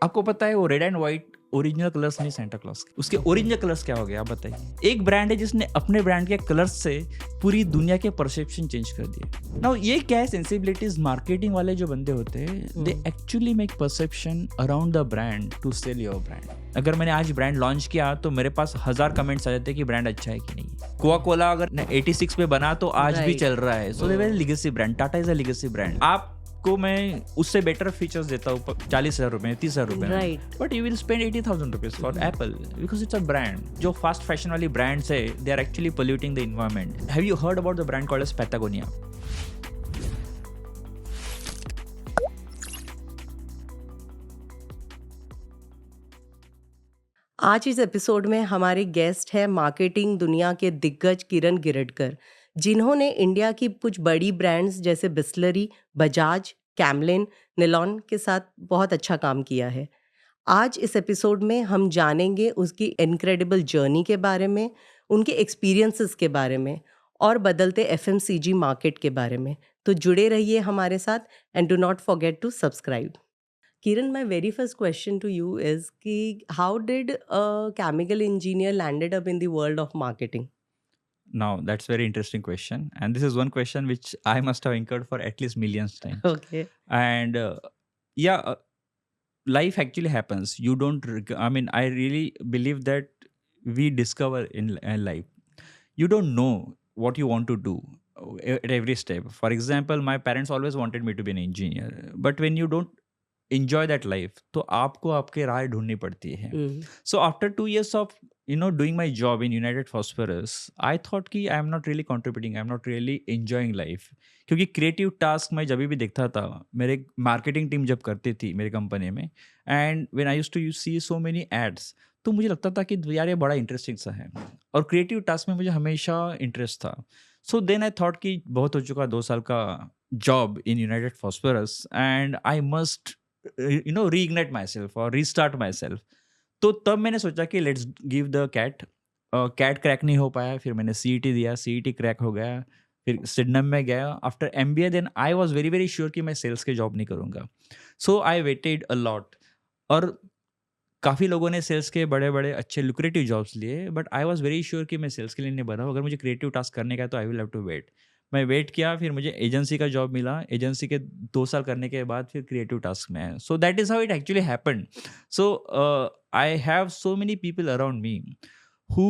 आपको पता है वो red and white original colours नहीं सेंटा क्लॉज के, उसके ओरिजिनल कलर्स क्या हो गया आप बताइए। एक ब्रांड है जिसने अपने ब्रांड के कलर्स से पूरी दुनिया के परसेप्शन चेंज कर दिए। नाउ ये क्या है, सेंसिबिलिटीज मार्केटिंग वाले जो बंदे होते हैं they actually make perception around the brand to sell your brand. अगर मैंने आज ब्रांड लॉन्च किया तो मेरे पास 1000 कमेंट्स आ जाते हैं कि ब्रांड अच्छा है कि नहीं। कोका कोला अगर 86 पे बना तो आज भी चल रहा है, so they very legacy brand. Tata is a legacy brand. आप को मैं उससे बेटर फीचर्स देता हूँ 40,000 रुपए 30,000 रुपए, but you will spend 80,000 rupees for Apple because it's a brand. जो फास्ट फैशन वाली ब्रांड्स है they are actually polluting the environment. Have you heard about the brand called as Patagonia? आज इस episode में हमारे गेस्ट है marketing दुनिया के दिग्गज किरण गिरडकर, जिन्होंने इंडिया की कुछ बड़ी ब्रांड्स जैसे बिस्लरी, बजाज, कैमलिन, निलॉन के साथ बहुत अच्छा काम किया है। आज इस एपिसोड में हम जानेंगे उसकी इनक्रेडिबल जर्नी के बारे में, उनके एक्सपीरियंसेस के बारे में और बदलते एफएमसीजी मार्केट के बारे में। तो जुड़े रहिए हमारे साथ and do not forget to subscribe. Kiran, my very first question to you is ki, how did a chemical engineer landed up in the world of marketing? Now that's very interesting question, and this is one question which I must have incurred for at least millions times. Okay. And life actually happens. You don't I mean, I really believe that we discover in life. You don't know what you want to do at every step. For example, my parents always wanted me to be an engineer, but when you don't enjoy that life तो आपको आपके राह ढूंढनी पड़ती है. So after 2 years of doing my job in United Phosphorus, I thought कि I am not really contributing, I am not really enjoying life. क्योंकि creative task मैं जब भी देखता था, मेरे मार्केटिंग टीम जब करती थी मेरे कंपनी में, and when I used to see so many ads, तो मुझे लगता था कि यार ये बड़ा इंटरेस्टिंग सा है और क्रिएटिव टास्क में मुझे हमेशा इंटरेस्ट था. सो देन आई थॉट कि बहुत हो चुका 2 साल का job in United Phosphorus and I must reignite myself और रीस्टार्ट माई सेल्फ. तो तब मैंने सोचा कि let's give the CAT. CAT crack नहीं हो पाया, फिर मैंने CET दिया, CET क्रैक हो गया, फिर सिडनम में गया. After MBA then I was very very sure कि मैं सेल्स के जॉब नहीं करूँगा. सो आई वेटेड अ लॉट और काफ़ी लोगों ने सेल्स के बड़े बड़े अच्छे लुक्रेटिव जॉब्स लिए, but I was very sure कि मैं सेल्स के लिए नहीं बना हूँ. अगर मुझे क्रिएटिव टास्क करने का है तो I will have to wait. मैं वेट किया, फिर मुझे एजेंसी का जॉब मिला. एजेंसी के 2 साल करने के बाद फिर क्रिएटिव टास्क में है. सो that is how it actually happened. So I have so many people around me who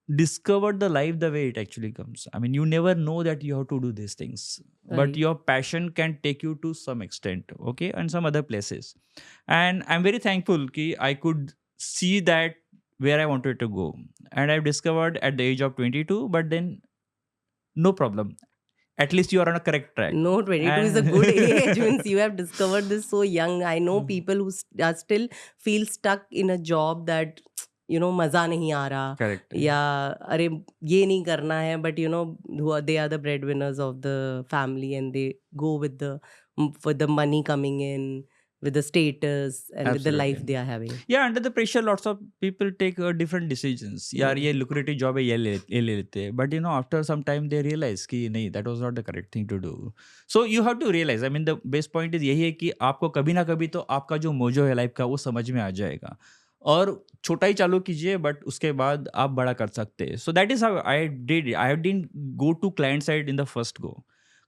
discovered the life the way it actually comes. I mean, you never know that you have to do these things, but Right. your passion can take you to some extent, okay, and some other places. And I'm very thankful कि I could see that where I wanted to go. And I've discovered at the age of 22, but then no problem. At least you are on a correct track. No, 22 is a And good age. Means you have discovered this so young. I know people who are still feel stuck in a job that मज़ा नहीं आ रहा, Correct. या अरे ये नहीं करना है, but they are the breadwinners of the family and they go with the money coming in, with the status and with the life Absolutely. they are having. Yeah, under the pressure lots of people take different decisions. यार ये lucrative job है, ये ले लेते हैं. But after some time they realize कि नहीं, that was not the correct thing to do. So you have to realize, I mean the best point is यही है कि आपको कभी ना कभी तो आपका जो मोजो है लाइफ का वो समझ में आ जाएगा, और छोटा ही चालू कीजिए बट उसके बाद आप बड़ा कर सकते हैं. So that is how I did. I didn't go to client side in the first go.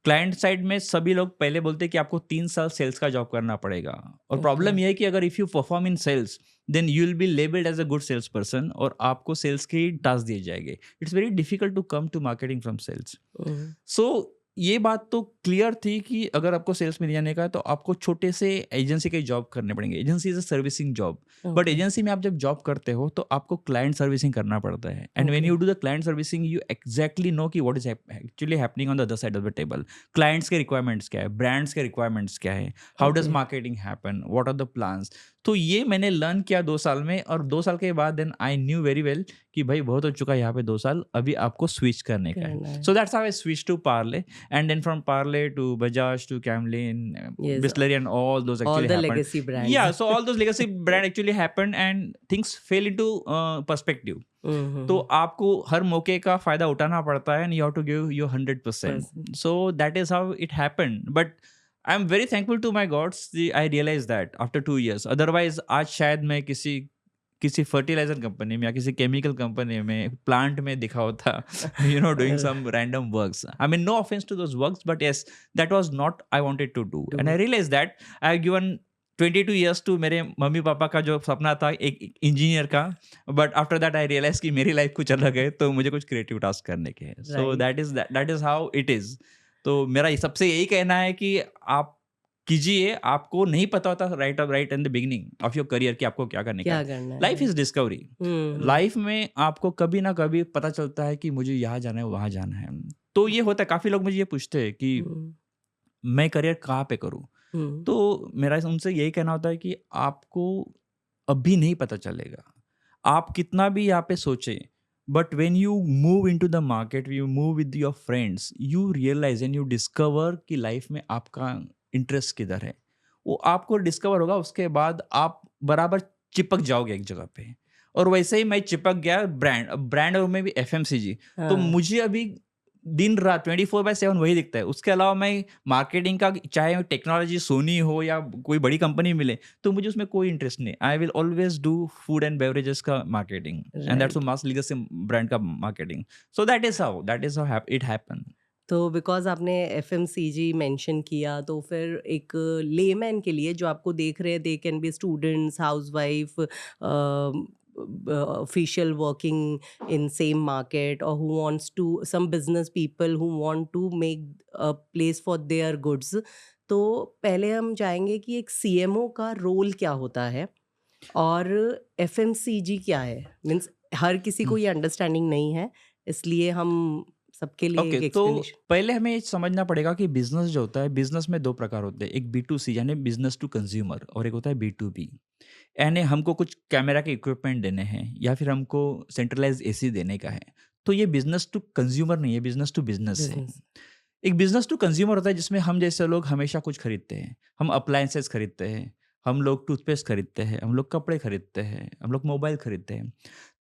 Client side में सभी लोग पहले बोलते हैं कि आपको 3 साल सेल्स का जॉब करना पड़ेगा, और प्रॉब्लम यह है कि अगर if you perform in sales then you will be labelled as a good sales person और आपको सेल्स के टास्क दिए जाएंगे. It's very difficult to come to marketing from sales. So ये बात तो क्लियर थी कि अगर आपको सेल्स में नहीं जाने का है तो आपको छोटे से एजेंसी के जॉब करने पड़ेंगे. Agency is a servicing job, but agency में आप जब जॉब करते हो तो आपको क्लाइंट सर्विसिंग करना पड़ता है. And when you do the client servicing you exactly know कि what is actually happening on the other side of the table. Clients के रिक्वायरमेंट्स क्या है, ब्रांड्स के रिक्वायरमेंट्स क्या है, how does marketing happen, what are the plans. तो ये मैंने लर्न किया 2 साल में, और 2 साल के बाद then I knew very well कि भाई बहुत हो चुका है यहाँ पे 2 साल, अभी आपको स्विच करने का है. So that's how I switch to Parle, and then from Parle to Bajaj to Camlin, Bisleri, and all those actually all the happened. legacy brands. Yeah, so all those legacy brand actually happened and things fell into perspective. तो आपको हर मौके का फायदा उठाना पड़ता है and you have to give your 100%. So that is how it happened. But I am very thankful to my gods, I realise that after 2 years. Otherwise आज शायद मैं किसी किसी फर्टिलाइजर कंपनी में या किसी केमिकल कंपनी में प्लांट में दिखा होता, doing some random works. I mean no offence to those works, but yes, that was not I wanted to do, and do I realise that I have given 22 years to मेरे मम्मी पापा का जो सपना था एक इंजीनियर का. But after that I realise कि मेरी लाइफ कुछ अलग है, तो मुझे कुछ क्रिएटिव टास्क करने के हैं. So right. That is how it is. तो मेरा सबसे यही कहना है कि आप कीजिए. आपको नहीं पता होता right in the beginning of your career कि आपको क्या करने का क्या है. करना है, life right. Is discovery. Hmm, life में आपको कभी ना कभी पता चलता है कि मुझे यहाँ जाना है, वहाँ जाना है. तो ये होता है, काफी लोग मुझे ये पूछते हैं कि हुँ, मैं करियर कहाँ पे करूँ. हुँ, तो मेरा उनसे यही कहना होता है कि आपको अभी नहीं पता चलेगा. आप कितना भी यहाँ पे सोचें, but when you move into the market, you move with your friends, you realise and you discover कि लाइफ में आपका इंटरेस्ट किधर है. वो आपको डिस्कवर होगा, उसके बाद आप बराबर चिपक जाओगे एक जगह पे. और वैसे ही मैं चिपक गया ब्रांड और में भी एफएमसीजी. तो हाँ। मुझे अभी दिन रात 24/7 वही दिखता है. उसके अलावा मैं मार्केटिंग का, चाहे टेक्नोलॉजी सोनी हो या कोई बड़ी कंपनी मिले, तो मुझे उसमें कोई इंटरेस्ट नहीं. I will always do food and beverages का marketing, and that's right. Mass legal से ब्रांड का marketing. So that is how it happen. तो बिकॉज़ आपने एफएमसीजी मेंशन किया, तो फिर एक लेमैन के लिए जो आपको देख रहे हैं, they can be students, housewife, official working in same market, और who wants to, some business people who want to make a place for their goods. तो पहले हम जाएँगे कि एक सीएमओ का रोल क्या होता है और एफएमसीजी क्या है? मीन्स हर किसी को ये अंडरस्टैंडिंग नहीं है, इसलिए हम सबके लिए ओके, एक तो एक्सप्लेनेशन। पहले हमें ये समझना पड़ेगा कि बिजनेस जो होता है, बिजनेस में दो प्रकार होते हैं. एक B2C यानी बिजनेस टू कंज्यूमर, और एक होता है B2B. यानी हमको कुछ कैमरा के इक्विपमेंट देने हैं या फिर हमको सेंट्रलाइज एसी देने का है. तो ये बिजनेस टू कंज्यूमर नहीं है, बिजनेस टू बिजनेस है. बिज़नेस। एक बिजनेस टू कंज्यूमर होता है जिसमें हम जैसे लोग हमेशा कुछ खरीदते हैं. हम अप्लायंसेस खरीदते हैं, हम लोग टूथपेस्ट खरीदते हैं, हम लोग कपड़े खरीदते हैं, हम लोग मोबाइल खरीदते हैं.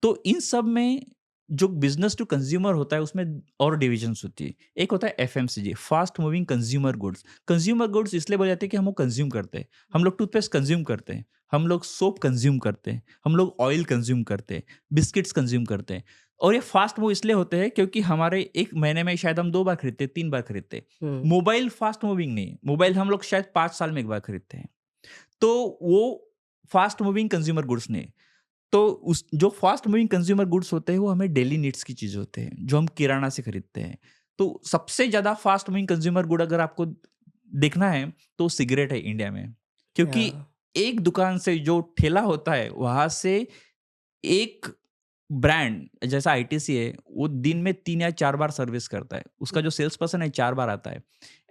तो इन सब में जो बिजनेस टू कंज्यूमर होता है, उसमें और डिविजन्स होती है. एक होता है FMCG, fast moving consumer goods. Consumer goods इसलिए बोले जाते हैं कि हम वो कंज्यूम करते हैं. हम लोग टूथपेस्ट कंज्यूम करते हैं, हम लोग सोप कंज्यूम करते हैं, हम लोग ऑयल कंज्यूम करते हैं, बिस्किट्स कंज्यूम करते हैं. और ये फास्ट मूव इसलिए होते हैं क्योंकि हमारे एक महीने में शायद हम 2 बार खरीदते हैं, 3 बार खरीदते हैं. हुँ, मोबाइल फास्ट मूविंग नहीं है. मोबाइल हम लोग शायद 5 साल में 1 बार खरीदते हैं. तो वो फास्ट मूविंग कंज्यूमर गुड्स नहीं है. तो उस जो फास्ट मूविंग कंज्यूमर गुड्स होते हैं, वो हमें डेली नीड्स की चीज़ होते हैं, जो हम किराना से खरीदते हैं. तो सबसे ज़्यादा फास्ट मूविंग कंज्यूमर गुड अगर आपको देखना है, तो सिगरेट है इंडिया में. क्योंकि हाँ, एक दुकान से जो ठेला होता है, वहाँ से एक ब्रांड जैसा आईटीसी है, वो दिन में 3 या 4 बार सर्विस करता है. उसका जो सेल्स पर्सन है 4 बार आता है.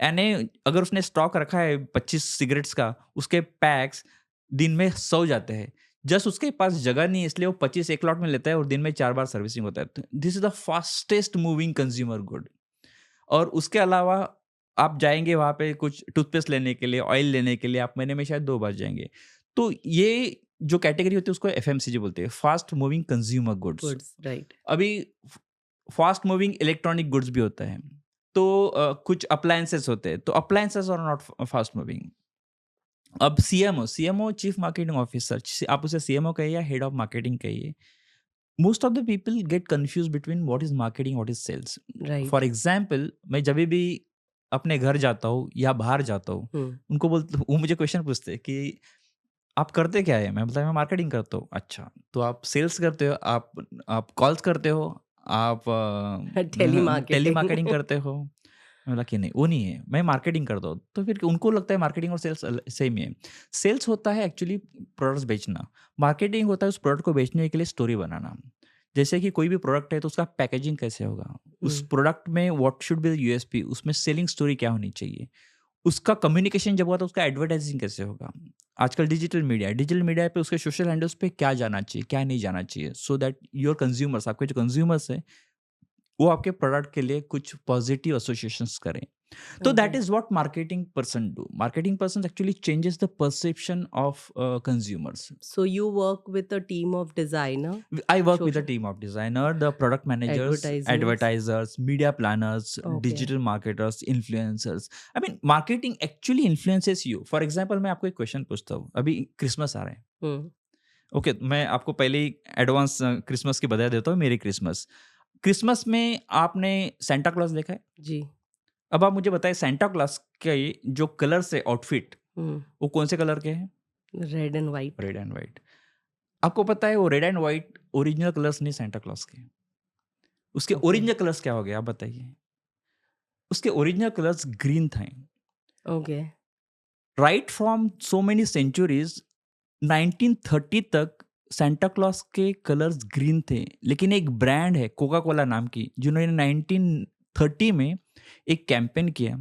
यानी अगर उसने स्टॉक रखा है 25 सिगरेट्स का, उसके पैक्स दिन में 100 जाते हैं. जस्ट उसके पास जगह नहीं है, इसलिए वो 25 एक लॉट में लेता है और दिन में 4 बार सर्विसिंग होता है. तो this is the fastest moving consumer good. और उसके अलावा आप जाएँगे वहाँ पे कुछ टूथपेस्ट लेने के लिए, ऑयल लेने के लिए आप महीने में शायद 2 बार जाएँगे. तो ये जो कैटेगरी होती है उसको एफएमसीजी बोलते हैं, fast moving consumer goods. Goods, right. अभी फ फास्ट मूविंग इलेक्ट्रॉनिक गुड्स भी होता है. तो कुछ अप्लायंसेस होते हैं, तो appliances are not fast moving. अब सीएमओ चीफ मार्केटिंग ऑफिसर, आप उसे सीएमओ कहिए या हेड ऑफ मार्केटिंग कहिए. Most of the people get confused between what is marketing, what is sales. For right. Example मैं जभी भी अपने घर जाता हूँ या बाहर जाता हूँ, हुँ, उनको बोलते वो मुझे क्वेश्चन पूछते हैं कि आप करते क्या है? मैं बोलता मैं मार्केटिंग करता हूँ. अच्छा, तो आप सेल्स करते हो, आप कॉल्स करते हो, आप टेलीमार्केटिंग। टेलीमार्केटिंग करते हो? मैं बोला कि नहीं, वो नहीं है, मैं मार्केटिंग करता हूँ. तो फिर उनको लगता है मार्केटिंग और सेल्स सेम ही है. सेल्स होता है एक्चुअली प्रोडक्ट्स बेचना. मार्केटिंग होता है उस प्रोडक्ट को बेचने के लिए स्टोरी बनाना. जैसे कि कोई भी प्रोडक्ट है तो उसका पैकेजिंग कैसे होगा? उस हुँ, प्रोडक्ट में what should be the USP, उसमें सेलिंग स्टोरी क्या होनी चाहिए? उसका कम्युनिकेशन जब हुआ तो उसका एडवर्टाइजिंग कैसे होगा? आजकल डिजिटल मीडिया पे उसके सोशल हैंडल्स पे क्या जाना चाहिए, क्या नहीं जाना चाहिए, सो दैट योर कंज्यूमर्स, आपके जो कंज्यूमर्स हैं, वो आपके प्रोडक्ट के लिए कुछ पॉजिटिव एसोसिएशंस करें. So that Okay. is what marketing person do. Marketing person actually changes the perception of consumers. So you work with a team of designer, I work with a social team of designer, the product managers, advertisers. advertisers, media planners, Okay. digital marketers, influencers. I mean, marketing actually influences you. For example, मैं आपको एक question पूछता हूँ. अभी Christmas आ रहा है. हुँ, okay, मैं आपको पहले ही एडवांस क्रिसमस की बधाई देता हूँ. मेरी क्रिसमस. क्रिसमस में आपने सेंटा क्लॉज देखा है? जी। अब आप मुझे बताएं, सेंटा क्लॉज के जो कलर्स है आउटफिट, हुँ, वो कौन से कलर के हैं? Red and white. Red and white. आपको पता है वो red and white original colours नहीं सेंटा क्लॉज के. उसके ओके, ओरिजिनल कलर्स क्या हो गए आप बताइए? उसके ओरिजिनल कलर्स ग्रीन थे. Okay, right from so many centuries 1930 तक सेंटा क्लॉज के कलर्स ग्रीन थे. लेकिन एक ब्रांड है कोका कोला नाम की, जिन्होंने 1930 में एक कैंपेन किया,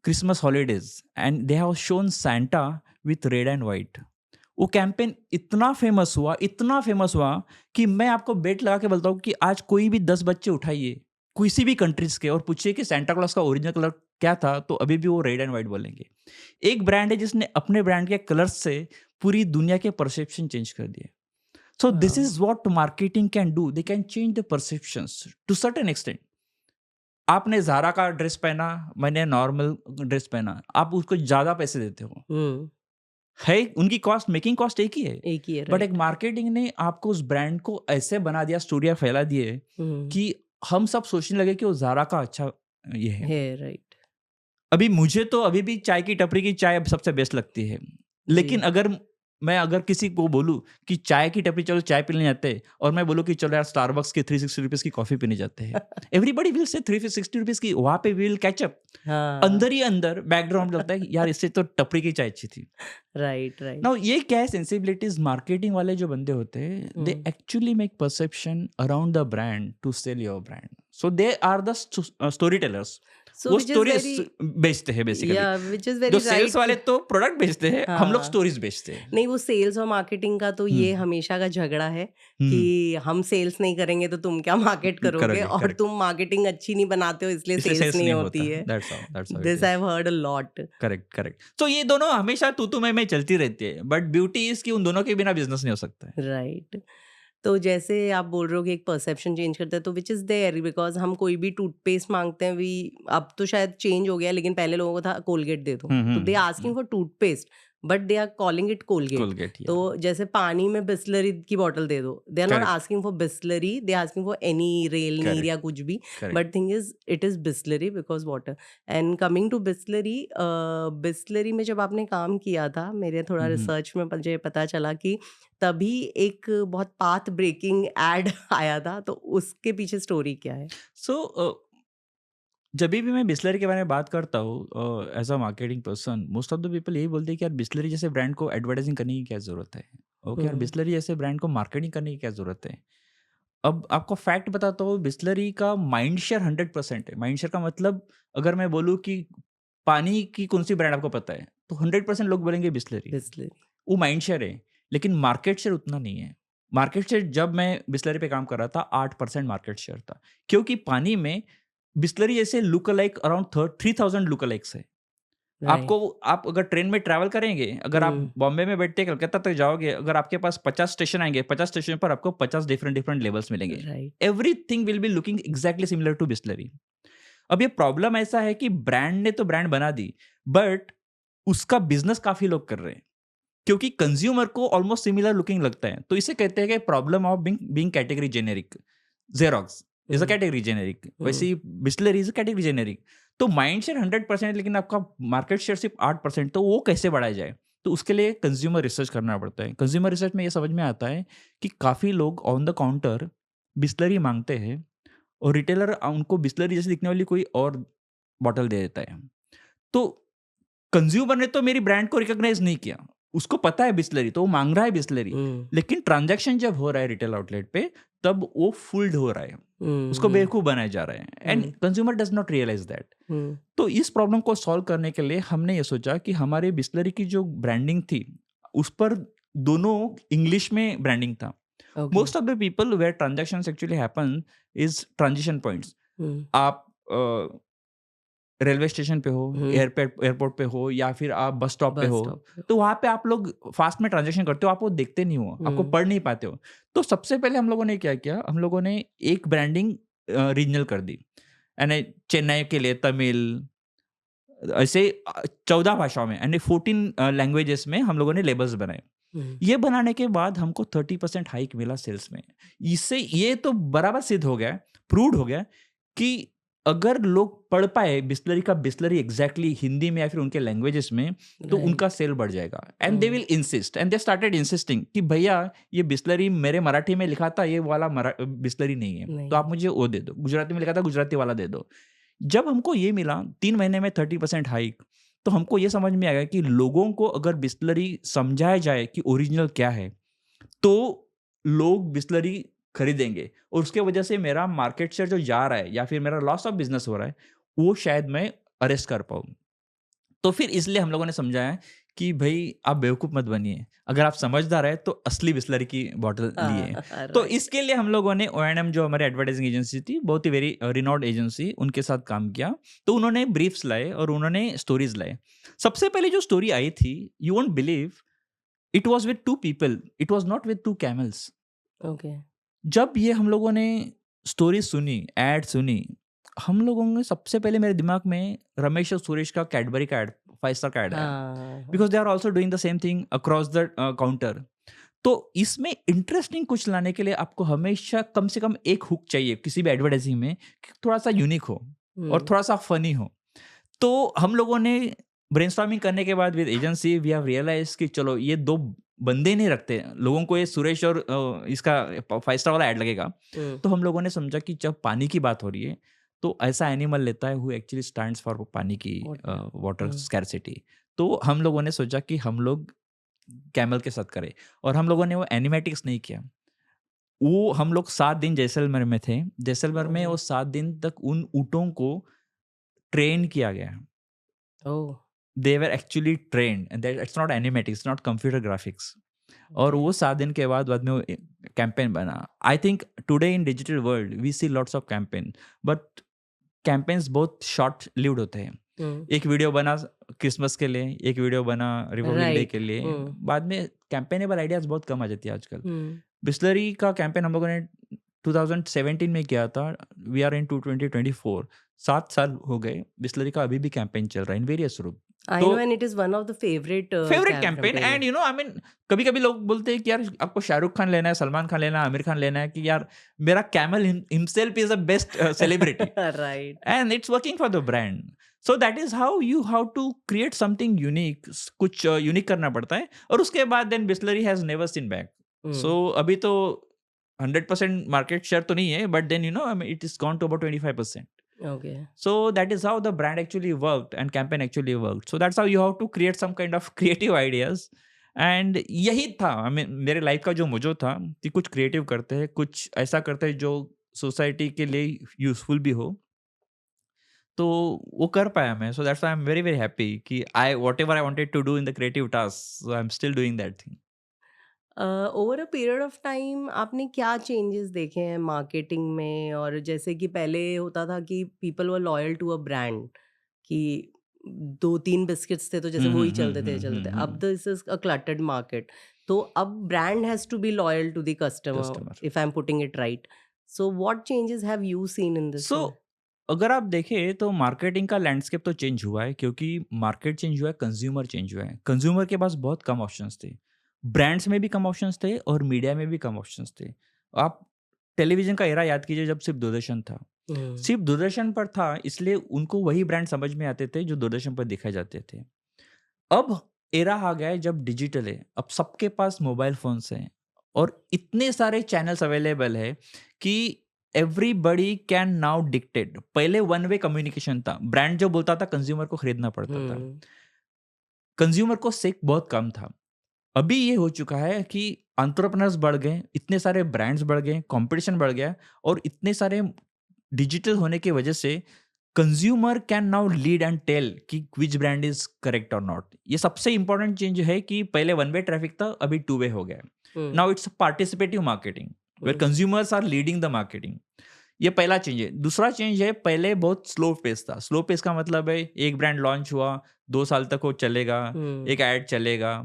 Christmas holidays, and they have shown Santa with red and white. वो कैंपेन इतना फेमस हुआ कि मैं आपको बेट लगा के बोलता हूँ कि आज कोई भी 10 बच्चे उठाइए किसी भी कंट्रीज के और पूछिए कि सेंटा क्लॉज का ओरिजिनल कलर क्या था, तो अभी भी वो रेड एंड वाइट बोलेंगे. एक ब्रांड है जिसने अपने ब्रांड के कलर्स से पूरी दुनिया के परसेप्शन चेंज कर दिए. So this wow! Is what marketing can do. They can change the perceptions to certain extent. आपने ज़ारा का ड्रेस पहना, मैंने नॉर्मल ड्रेस पहना, आप उसको ज़्यादा पैसे देते हो. हुँ, है, उनकी कॉस्ट, मेकिंग कॉस्ट एक ही है. एक ही है, बट एक राइट। मार्केटिंग ने आपको उस ब्रांड को ऐसे बना दिया, स्टोरियाँ फैला दिए हुँ, कि हम सब सोचने लगे कि वो ज़ारा का अच्छा ये है. है, राइट। अभी मुझे तो अभी भी चाय की टपरी की चाय सबसे बेस्ट लगती है. लेकिन जी। अगर किसी को बोलूँ कि चाय की टपरी चलो चाय पीने जाते हैं, और मैं बोलूँ कि चलो यार स्टारबक्स की ₹360 की कॉफ़ी पीने जाते हैं, एवरीबॉडी विल से ₹360 की, वहाँ पे वी विल कैच अप. हाँ, अंदर ही अंदर बैकग्राउंड चलता है कि यार इससे तो टपरी की चाय अच्छी थी. Right, right. नाउ ये क्या है, सेंसिबिलिटीज मार्केटिंग वाले जो बंदे होते हैं, they hmm. Actually make perception around the brand to sell your brand. So they are the story tellers. So वो व्हिच इज़ स्टोरीज वेरी बेचते हैं बेसिकली. व्हिच इज़ जो वेरी सेल्स राइट। वाले तो प्रोडक्ट बेचते हैं, हम लोग हाँ। स्टोरीज बेचते हैं. नहीं, वो सेल्स और मार्केटिंग का तो ये हम्म. हमेशा का झगड़ा है कि हम्म. हम सेल्स नहीं करेंगे तो तुम क्या मार्केट करोगे, करेक्ट, और करेक्ट. तुम मार्केटिंग अच्छी नहीं बनाते हो इसलिए इसलिए सेल्स सेल्स नहीं नहीं होती होता. है। That's how it this I is. Have heard a lot. Correct, correct. तो ये दोनों हमेशा तू में चलती रहती है, बट ब्यूटी इज कि उन दोनों के बिना बिजनेस नहीं हो सकता है. राइट। तो जैसे आप बोल रहे हो कि एक परसेप्शन चेंज करता है, तो विच इज़ देयर, बिकॉज़ हम कोई भी टूथपेस्ट माँगते हैं, वी अब तो शायद चेंज हो गया, लेकिन पहले लोगों को था कोलगेट दे दो। तो they asking for toothpaste, but they are calling it Colgate. Colgate, तो या. जैसे पानी में बिसलरी की बॉटल दे दो, they are not correct, asking for Bisleri, they are asking for any Rail Neer या करेक्ट, कुछ भी। Correct. But thing is it is Bisleri because water. And coming to Bisleri, Bisleri में जब आपने काम किया था, मेरे थोड़ा रिसर्च में मुझे पता चला कि तभी एक बहुत पाथ ब्रेकिंग एड आया था, तो उसके पीछे स्टोरी क्या है? सो जभी भी मैं बिस्लरी के बारे में बात करता हूँ as a marketing person, most of the people यही बोलते हैं कि यार बिस्लरी जैसे ब्रांड को एडवर्टाइजिंग करने की क्या ज़रूरत है. ओके यार, हुँ, बिस्लरी जैसे ब्रांड को मार्केटिंग करने की क्या ज़रूरत है. अब आपको फैक्ट बताता हूँ, बिस्लरी का माइंड शेयर 100% है. माइंड शेयर का मतलब, अगर मैं बोलूँ कि पानी की कौन सी ब्रांड आपको पता है, तो 100% लोग बोलेंगे बिस्लरी. बिसलरी। वो माइंड शेयर है. लेकिन मार्केट शेयर उतना नहीं है. मार्केट शेयर जब मैं बिस्लरी पे काम कर रहा था, 8% मार्केट शेयर था. क्योंकि पानी में बिस्लरी जैसे लुक अलाइक अराउंड 3000 लुक अलाइक्स है. राइट। आप अगर ट्रेन में ट्रैवल करेंगे, अगर आप हुँ, बॉम्बे में बैठते कलकत्ता तक जाओगे, अगर आपके पास 50 स्टेशन आएंगे, 50 स्टेशन पर आपको 50 डिफरेंट डिफरेंट लेवल्स मिलेंगे. Right. Everything will be looking exactly similar to Bisleri. अब ये प्रॉब्लम ऐसा है कि ब्रांड ने तो ब्रांड बना दी, बट उसका बिजनेस काफी लोग कर रहे हैं, क्योंकि कंज्यूमर को ऑलमोस्ट सिमिलर लुकिंग लगता है. तो इसे कहते हैं कि problem of being category generic. Xerox is a hmm, category generic, वैसे हुँ, ही Bisleri is a category generic. तो माइंड शेयर 100%, लेकिन आपका मार्केट शेयर सिर्फ 8%, तो वो कैसे बढ़ाया जाए. तो उसके लिए कंज्यूमर रिसर्च करना पड़ता है. कंज्यूमर रिसर्च में ये समझ में आता है कि काफ़ी लोग ऑन द काउंटर बिस्लरी मांगते हैं, और रिटेलर उनको बिस्लरी जैसे दिखने वाली कोई और बॉटल दे देता है. तो कंज्यूमर ने तो मेरी ब्रांड को रिकॉग्नाइज नहीं किया. उसको पता है बिस्लरी, तो वो माँग रहा है बिस्लरी. हुँ, लेकिन ट्रांज़ैक्शन जब हो रहा है रिटेल आउटलेट पे, तब वो फूल्ड हो रहा है. हुँ, उसको हुँ, बेवकूफ़ बनाया जा रहा है, and hmm, consumer does not realize that. Hmm, तो इस प्रॉब्लम को सॉल्व करने के लिए हमने ये सोचा कि हमारे बिस्लरी की जो ब्रांडिंग थी, उस पर दोनों इंग्लिश में ब्रांडिंग था. Okay. Most of the people where transactions actually happen is transition points. Hmm, आप रेलवे स्टेशन पे हो, एयरपोर्ट पे हो या फिर आप बस स्टॉप पे बस हो, स्टॉप पे। तो वहाँ पे आप लोग फास्ट में ट्रांज़ैक्शन करते हो, आप वो देखते नहीं हो, आपको पढ़ नहीं पाते हो। तो सबसे पहले हम लोगों ने क्या किया, हम लोगों ने एक ब्रांडिंग रीजनल कर दी। यानी चेन्नई के लिए तमिल, ऐसे 14 भाषाओं में यानी 14 लैंग्वेजेस में हम लोगों ने लेबल्स बनाए। हुँ, ये बनाने के बाद हमको 30% हाइक मिला सेल्स में। इससे ये तो बराबर सिद्ध हो गया, प्रूव्ड हो गया कि अगर लोग पढ़ पाए बिस्लरी का बिस्लरी एग्ज़ैक्टली हिंदी में या फिर उनके लैंग्वेजेस में, तो राइट। उनका सेल बढ़ जाएगा and they hmm, will insist and they started insisting कि भैया ये बिस्लरी मेरे मराठी में लिखा था, ये वाला बिस्लरी नहीं है, तो नहीं। आप मुझे वो दे दो। गुजराती में लिखा था, गुजराती वाला दे दो। जब हमको ये मिला 3 महीने में 30% हाइक, तो हमको ये समझ में आ गया कि लोगों को अगर बिस्लरी समझाया जाए कि ओरिजिनल क्या है, तो लोग बिस्लरी खरीदेंगे और उसके वजह से मेरा मार्केट शेयर जो जा रहा है या फिर मेरा लॉस ऑफ बिज़नेस हो रहा है, वो शायद मैं अरेस्ट कर पाऊँ। तो फिर इसलिए हम लोगों ने समझाया कि भई आप बेवकूफ़ मत बनिए। अगर आप समझदार हैं तो असली बिसलरी की बॉटल लिए। हाँ, तो राइट। इसके लिए हम लोगों ने ओएनएम जो हमारी एडवर्टाइजिंग एजेंसी थी, बहुत ही वेरी रिनोन्ड एजेंसी, उनके साथ काम किया। तो उन्होंने ब्रीफ्स लाए और उन्होंने स्टोरीज़ लाए। सबसे पहले जो स्टोरी आई थी, you won't believe, it was with 2 people, it was not with 2 camels. Okay. जब ये हम लोगों ने स्टोरी सुनी, एड सुनी, हम लोगों ने सबसे पहले मेरे दिमाग में रमेश और सुरेश का कैडबरी का एड, 5 स्टार का एड आया। हाँ, हाँ। Because they are also doing the same thing across the counter. तो इसमें इंटरेस्टिंग कुछ लाने के लिए आपको हमेशा कम से कम एक हुक चाहिए किसी भी एडवर्टाइजिंग में, कि थोड़ा-सा यूनिक हो और हुँ, थोड़ा-सा फनी हो। तो हम लोगों ने ब्रेनस्टॉर्मिंग करने के बाद with agency we have realised कि चलो ये 2 बंदे नहीं रखते। लोगों को ये सुरेश और इसका 5 स्टार वाला ऐड लगेगा। हुँ, तो हम लोगों ने समझा कि जब पानी की बात हो रही है, तो ऐसा एनिमल लेता है हू एक्चुअली स्टैंड्स फॉर पानी की वाटर। वाटर हुँ, स्कैरसिटी। तो हम लोगों ने सोचा कि हम लोग कैमल के साथ करें और हम लोगों ने वो एनिमेटिक्स नहीं किया। वो हम लोग 7 दिन जैसलमेर में थे। जैसलमेर में ओके। वो 7 दिन तक उन ऊँटों को ट्रेन किया गया। Oh! They were actually trained and that it's not animatics, it's not computer graphics. और ओके। वो 7 दिन के बाद में वो कैंपेन बना। I think today in digital world we see lots of campaign, but campaigns बहुत शॉर्ट लिव्ड होते हैं। हुँ, एक वीडियो बना क्रिसमस के लिए, एक वीडियो बना रिपब्लिक डे के राइट। लिए, हुँ, बाद में कैंपेनेबल आइडियाज़ बहुत कम आ जाती है आजकल। हुँ। बिसलरी का कैंपेन हम लोगों ने 2017 में किया था। वी आर इन टू 2024, 7 साल हो गए। बिसलरी का अभी भी कैंपेन चल रहा है इन वेरियस रूप। आई तो know and it is one of the favourite favourite campaign campaign. And you know I mean कभी-कभी लोग बोलते हैं कि यार आपको शाहरुख खान लेना है, सलमान खान लेना है, आमिर खान लेना है, कि यार मेरा camel himself is the best celebrity right. And it's working for the brand. So that is how you how to create something unique, कुछ यूनिक करना पड़ता है और उसके बाद then Bisleri has never seen back. Hmm, so अभी तो 100% market share तो नहीं है, but then you know I mean it is gone to about 25%. Okay. So that is how the brand actually worked and campaign actually worked. So that's how you have to create some kind of creative ideas. And यही था I mean मेरे life का जो mojo था कि कुछ creative करते हैं, कुछ ऐसा करते हैं जो सोसाइटी के लिए यूजफुल भी हो। तो वो कर पाया मैं। So that's I am very very happy कि I whatever I wanted to do in the creative task, I am still doing that thing. Over a period of time आपने क्या चेंजेस देखे हैं मार्केटिंग में? और जैसे कि पहले होता था कि people were loyal to a brand, कि 2-3 बिस्किट्स थे तो जैसे वो ही चलते थे। अब this is a cluttered market. तो अब brand has to be loyal to the customer, customer. If I am putting it right. So what changes have you seen in this? So अगर आप देखें तो मार्केटिंग का लैंडस्केप तो change हुआ है, क्योंकि मार्केट चेंज हुआ है, कंज्यूमर चेंज हुआ है। कंज्यूमर के पास बहुत कम ऑप्शंस थे, ब्रांड्स में भी कम ऑप्शंस थे और मीडिया में भी कम ऑप्शंस थे। आप टेलीविजन का एरा याद कीजिए जब सिर्फ दूरदर्शन था। हुँ, सिर्फ दूरदर्शन पर था, इसलिए उनको वही ब्रांड समझ में आते थे जो दूरदर्शन पर दिखाए जाते थे। अब एरा आ गया है जब डिजिटल है, अब सबके पास मोबाइल फ़ोन्स हैं और इतने सारे चैनल्स अवेलेबल है कि एवरीबॉडी कैन नाउ डिक्टेट। पहले वन वे कम्युनिकेशन था, ब्रांड जो बोलता था कंज्यूमर को खरीदना पड़ता था, हुँ, कंज्यूमर को सेक बहुत कम था। अभी ये हो चुका है कि एंटरप्रेन्योर्स बढ़ गए, इतने सारे ब्रांड्स बढ़ गए, कंपटीशन बढ़ गया और इतने सारे डिजिटल होने की वजह से consumer can now lead and tell कि विच ब्रांड इज करेक्ट और नॉट। ये सबसे इंपॉर्टेंट चेंज है कि पहले वन वे ट्रैफिक था, अभी टू वे हो गया है। हुँ, now it's participative marketing where hmm, consumers are leading the marketing. ये पहला चेंज है। दूसरा चेंज है, पहले बहुत स्लो पेस था। स्लो पेस का मतलब है एक ब्रांड लॉन्च हुआ, 2 साल तक वो चलेगा, एक हुँ, ऐड चलेगा,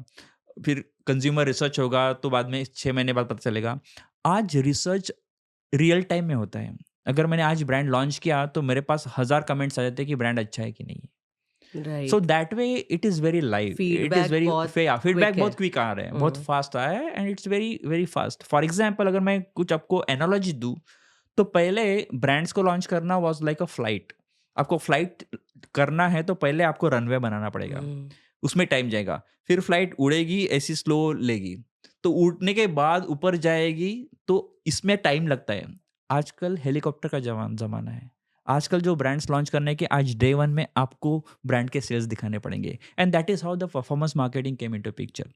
फिर कंज्यूमर रिसर्च होगा तो बाद में 6 महीने बाद पता चलेगा। आज रिसर्च रियल टाइम में होता है। अगर मैंने आज ब्रांड लॉन्च किया तो मेरे पास 1000 कमेंट्स आ जाते हैं कि ब्रांड अच्छा है कि नहीं है। So right. That way it is very live, it is feedback very बहुत फीडबैक क्विक है। बहुत क्विक आ रहा है, बहुत हुँ, फास्ट आया है and it's very very fast. For example अगर मैं कुछ आपको एनालॉजी दूँ, तो पहले ब्रांड्स को लॉन्च करना वाज़ लाइक अ फ्लाइट। आपको फ्लाइट करना है तो पहले आपको रनवे बनाना पड़ेगा। हुँ, उसमें टाइम जाएगा। फिर फ्लाइट उड़ेगी, ऐसी स्लो लेगी। तो उड़ने के बाद ऊपर जाएगी, तो इसमें टाइम लगता है। आजकल हेलीकॉप्टर का ज़माना है। आजकल जो ब्रांड्स लॉन्च करने के आज डे 1 में आपको ब्रांड के सेल्स दिखाने पड़ेंगे and that is how the performance marketing came into picture.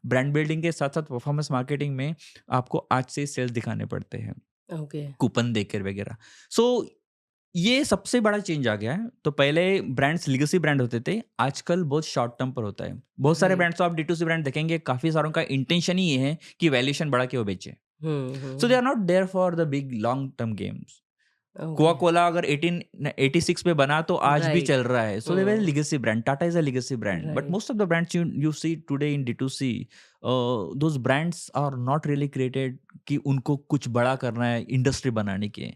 Brand building के साथ-साथ परफॉर्मेंस मार्केटिंग में आपको आज से सेल्स दिखाने पड़ते हैं, ओके। कूपन देकर वगैरह। सो ये सबसे बड़ा चेंज आ गया है। तो पहले ब्रांड्स लीगेसी ब्रांड होते थे, आजकल बहुत शॉर्ट टर्म पर होता है। बहुत सारे राइट। ब्रांड्स तो आप डी2सी ब्रांड देखेंगे, काफ़ी सारों का इंटेंशन ही ये है कि वैल्यूएशन बढ़ा के वो बेचें। Hmm, so they hmm, are not there for the big long term games. Coca okay. Cola अगर 1886 में बना तो आज भी राइट। चल रहा है। So they very hmm, legacy brand. Tata is a legacy brand, but right. Most of the brands you you see today in D2C, those brands are not really created कि उनको कुछ बड़ा करना है इंडस्ट्री बनाने के।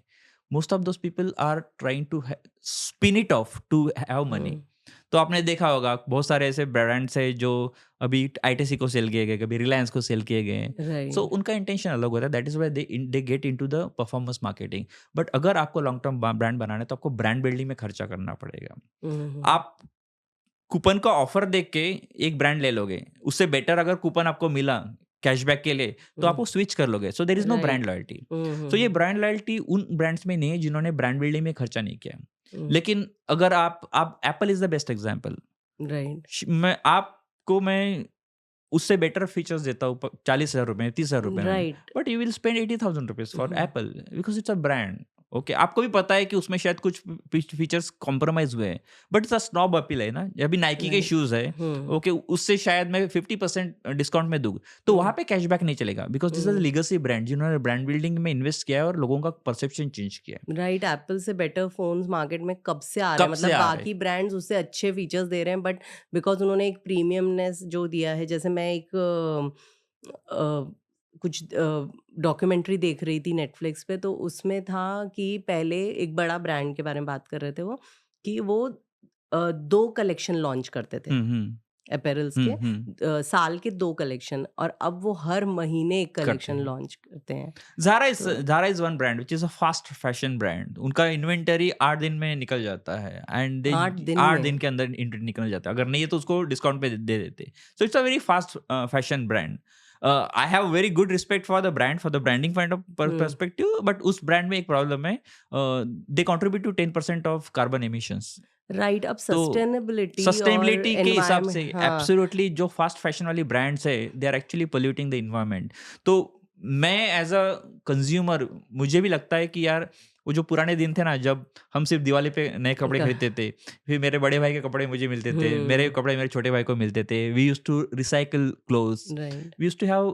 Most of those people are trying to spin it off to have money. Hmm, तो आपने देखा होगा बहुत सारे ऐसे ब्रांड्स हैं जो अभी आईटीसी को सेल किए गए, कभी रिलायंस को सेल किए गए हैं। So right. उनका इंटेंशन अलग होता है, that is why they get into the performance marketing. But अगर आपको लॉन्ग टर्म ब्रांड बनाना है तो आपको ब्रांड बिल्डिंग में खर्चा करना पड़ेगा। हुँ, हुँ, आप कूपन का ऑफर देख के एक ब्रांड ले लोगे, उससे बेटर अगर कूपन आपको मिला कैशबैक के लिए तो आप हुँ, वो स्विच कर लोगे। So there is no brand right. Loyalty. Hmm, hmm, so ये हुँ, ब्रांड लॉयल्टी उन ब्रांड्स में नहीं है जिन्होंने ब्रांड बिल्डिंग में खर्चा नहीं किया। हुँ, लेकिन अगर आप Apple is the best example. Right, मैं उससे बेटर फीचर्स देता हूँ 40,000 रुपए 30,000 रुपए में, right. But you will spend 80,000 rupees for hmm, Apple because it's a brand. Okay, आपको भी पता है कि उसमें शायद कुछ फीचर्स कॉम्प्रोमाइज हुए हैं, but it's a snob appeal है ना। अभी नाइकी के राइट। शूज है, हुँ, ओके, उससे शायद मैं 50% डिस्काउंट में दूँ, तो वहां हुँ, पे कैशबैक नहीं चलेगा because this is hmm. Legacy brand जिन्होंने ब्रांड बिल्डिंग में इन्वेस्ट किया है और लोगों का परसेप्शन चेंज किया है। राइट, एप्पल से बेटर फ़ोन्स मार्केट में कब से आ रहे कब हैं, से मतलब आ रहे हैं। बाकी ब्रांड्स उससे अच्छे फीचर्स दे रहे हैं, बट बिकॉज़ उन्होंने एक प्रीमियमनेस जो दिया है, जैसे मैं एक कुछ डॉक्यूमेंट्री देख रही थी नेटफ्लिक्स पे, तो उसमें था कि पहले एक बड़ा ब्रांड के बारे में बात कर रहे थे वो, कि वो 2 कलेक्शन लॉन्च करते थे। हम्म। अपैरल्स के साल के 2 कलेक्शन, और अब वो हर महीने 1 करते कलेक्शन हैं। लॉन्च करते हैं। तो Zara is one brand which is a fast fashion brand. उनका इन्वेंटरी 8 दिन में निकल जाता है एंड दे 8 दिन 8 दिन में। के अंदर निकल जाता है। अगर नहीं है तो उसको डिस्काउंट पे दे देते। So it's a very fast fashion brand. I have very good respect for the brand, for the branding point of hmm, perspective, but उस ब्रांड में एक प्रॉब्लम है, they contribute to 10% of carbon emissions. Right, अब तो sustainability और sustainability के हिसाब से एनवायरनमेंट, हाँ, एब्सोल्युटली जो फास्ट फैशन वाली ब्रांड्स है they are actually polluting the environment. तो मैं एज अ कंज्यूमर मुझे भी लगता है कि यार वो जो पुराने दिन थे ना जब हम सिर्फ दिवाली पे नए कपड़े क खरीदते थे, फिर मेरे बड़े भाई के कपड़े मुझे मिलते थे, मेरे हुँ, कपड़े मेरे छोटे भाई को मिलते थे, we use to recycle clothes, right, we use to have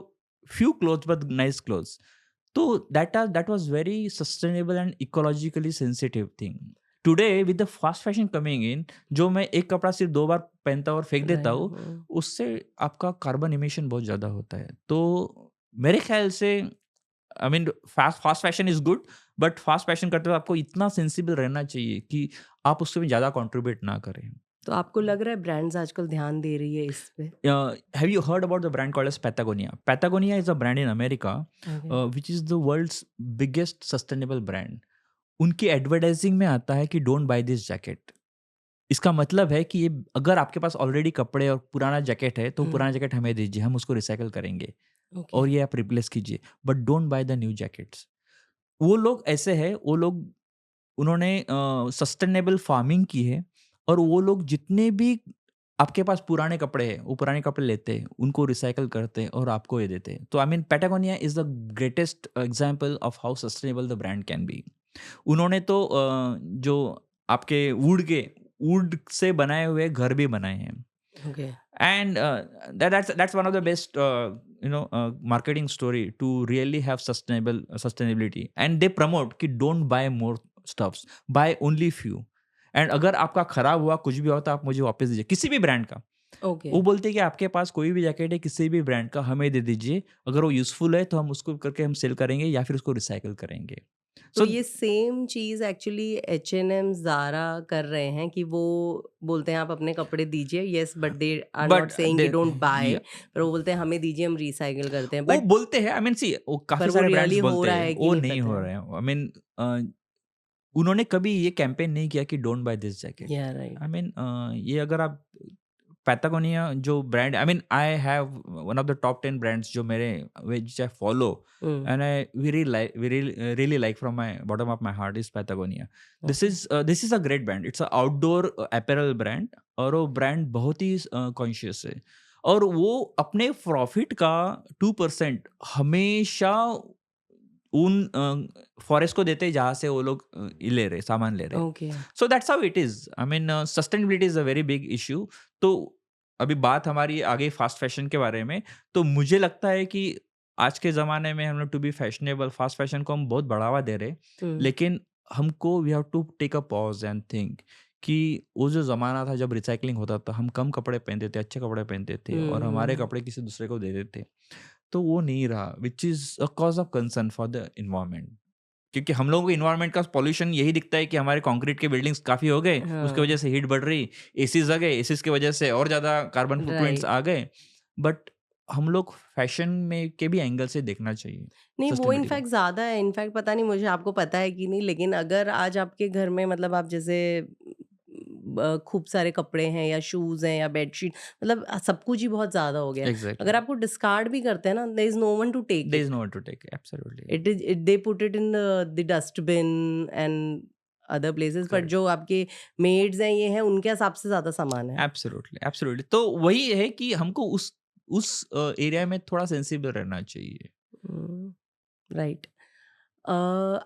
few clothes but nice clothes. So that was very sustainable and ecologically sensitive thing. Today with the fast fashion coming in, जो मैं एक कपड़ा सिर्फ 2 बार पहनता हूँ और फेंक देता राइट, हूँ, हुँ, उससे आपका कार्बन इमिशन बहुत ज़्यादा होता है। तो मेरे ख़्याल से I mean fast fashion is good, but fast fashion करते वक़्त आपको इतना सेंसिबल रहना चाहिए कि आप उससे भी ज़्यादा कंट्रीब्यूट ना करें। तो आपको लग रहा है ब्रांड्स आजकल ध्यान दे रही है इस पे? Have you heard about the brand called as Patagonia? Patagonia is a brand in America, okay, which is the world's biggest sustainable brand. उनकी एडवर्टाइजिंग में आता है कि डोंट बाय दिस जैकेट। इसका मतलब है कि ये अगर आपके पास ऑलरेडी कपड़े और पुराना जैकेट है तो हुँ, पुराना जैकेट हमें दीजिए, हम उसको रिसाइकल करेंगे ओके, और ये आप रिप्लेस कीजिए, but don't by the new jackets. वो लोग ऐसे हैं, वो लोग उन्होंने सस्टेनेबल फार्मिंग की है और वो लोग जितने भी आपके पास पुराने कपड़े हैं, वो पुराने कपड़े लेते हैं, उनको रिसाइकल करते हैं और आपको ये देते हैं। तो I mean Patagonia is the greatest example of how sustainable the brand can be. उन्होंने तो जो आपके वुड से बनाए हुए घर भी बनाए हैं। Okay. And that's one of the best marketing story to really have sustainability. And they promote कि don't buy more stuffs, buy only few. And अगर आपका खराब हुआ कुछ भी हुआ तो आप मुझे वापस दीजिए, किसी भी ब्रांड का। वो Okay. बोलते हैं कि आपके पास कोई भी जैकेट है किसी भी ब्रांड का, हमें दे दीजिए, अगर वो यूजफुल है तो हम उसको करके हम सेल करेंगे या फिर उसको रिसाइकल करेंगे। तो सो ये सेम चीज़ एक्चुअली H&M, ज़ारा कर रहे हैं कि वो बोलते हैं आप अपने कपड़े दीजिए, yes, but they are not but saying कि दे डोंट बाय, पर वो बोलते हैं हमें दीजिए, हम रिसाइकिल करते हैं, वो बट बोलते हैं, आई मीन सी वो काफी पर वो सारे ब्रांड्स रियली हो बोलते रहा हैं, है कि वो नहीं नहीं पता हो है। रहे हैं। आई मीन उन्होंने कभी ये कैंपेन नहीं किया कि डोंट बाय दिस जैकेट। या राइट। आई मीन ये अगर आप पैटागोनिया जो brand, I mean I have one of the top 10 brands जो मेरे which I follow hmm, and I really like from my bottom of my heart is Patagonia. Okay. This is a great brand, it's a outdoor apparel brand, और वो brand बहुत ही conscious है, और वो अपने profit का 2% हमेशा उन फॉरेस्ट को देते हैं जहाँ से वो लोग ये ले रहे सामान ले रहे। Okay. So that's how it is. I mean sustainability is a very big issue. तो अभी बात हमारी आ गई फास्ट फैशन के बारे में, तो मुझे लगता है कि आज के ज़माने में हम लोग to be fashionable, fast fashion को हम बहुत बढ़ावा दे रहे हैं, हुँ, लेकिन हमको we have to take a pause and think कि वो जो ज़माना था जब रिसाइकलिंग होता था, हम कम कपड़े पहनते थे, अच्छे कपड़े पहनते थे, हुँ, और हमारे हुँ, कपड़े किसी दूसरे को दे देते, तो वो नहीं रहा, which is a cause of concern for the environment. क्योंकि हम लोगों को एनवायरनमेंट का पॉल्यूशन यही दिखता है कि हमारे कंक्रीट के बिल्डिंग्स काफ़ी हो गए, उसकी वजह हाँ, से हीट बढ़ रही, एसीज़ आ गए, एसीज़ की वजह से और ज़्यादा कार्बन फुटप्रिंट्स राइट। आ गए। बट हम लोग फैशन में के भी एंगल से देखना चाहिए नहीं, वो सस्टेनेबिलिटी को। इनफैक्ट ज़्यादा है, इनफैक्ट पता नहीं मुझे आपको पता है कि नहीं, लेकिन अगर आज आपके घर में मतलब आप जैसे खूब सारे कपड़े हैं या शूज़ हैं या बेडशीट, मतलब सब कुछ ही बहुत ज़्यादा हो गया है। एग्ज़ैक्टली। अगर आपको डिस्कार्ड भी करते हैं ना, there is no one to take there is it. No one to take absolutely. It is it they put it in the dustbin and other places, but correct. जो आपके मेड्स हैं, ये हैं, उनके हिसाब से ज़्यादा सामान है। Absolutely, absolutely. तो वही है कि हमको उस एरिया में थोड़ा सेंसिबल रहना चाहिए। हुँ, राइट। अ,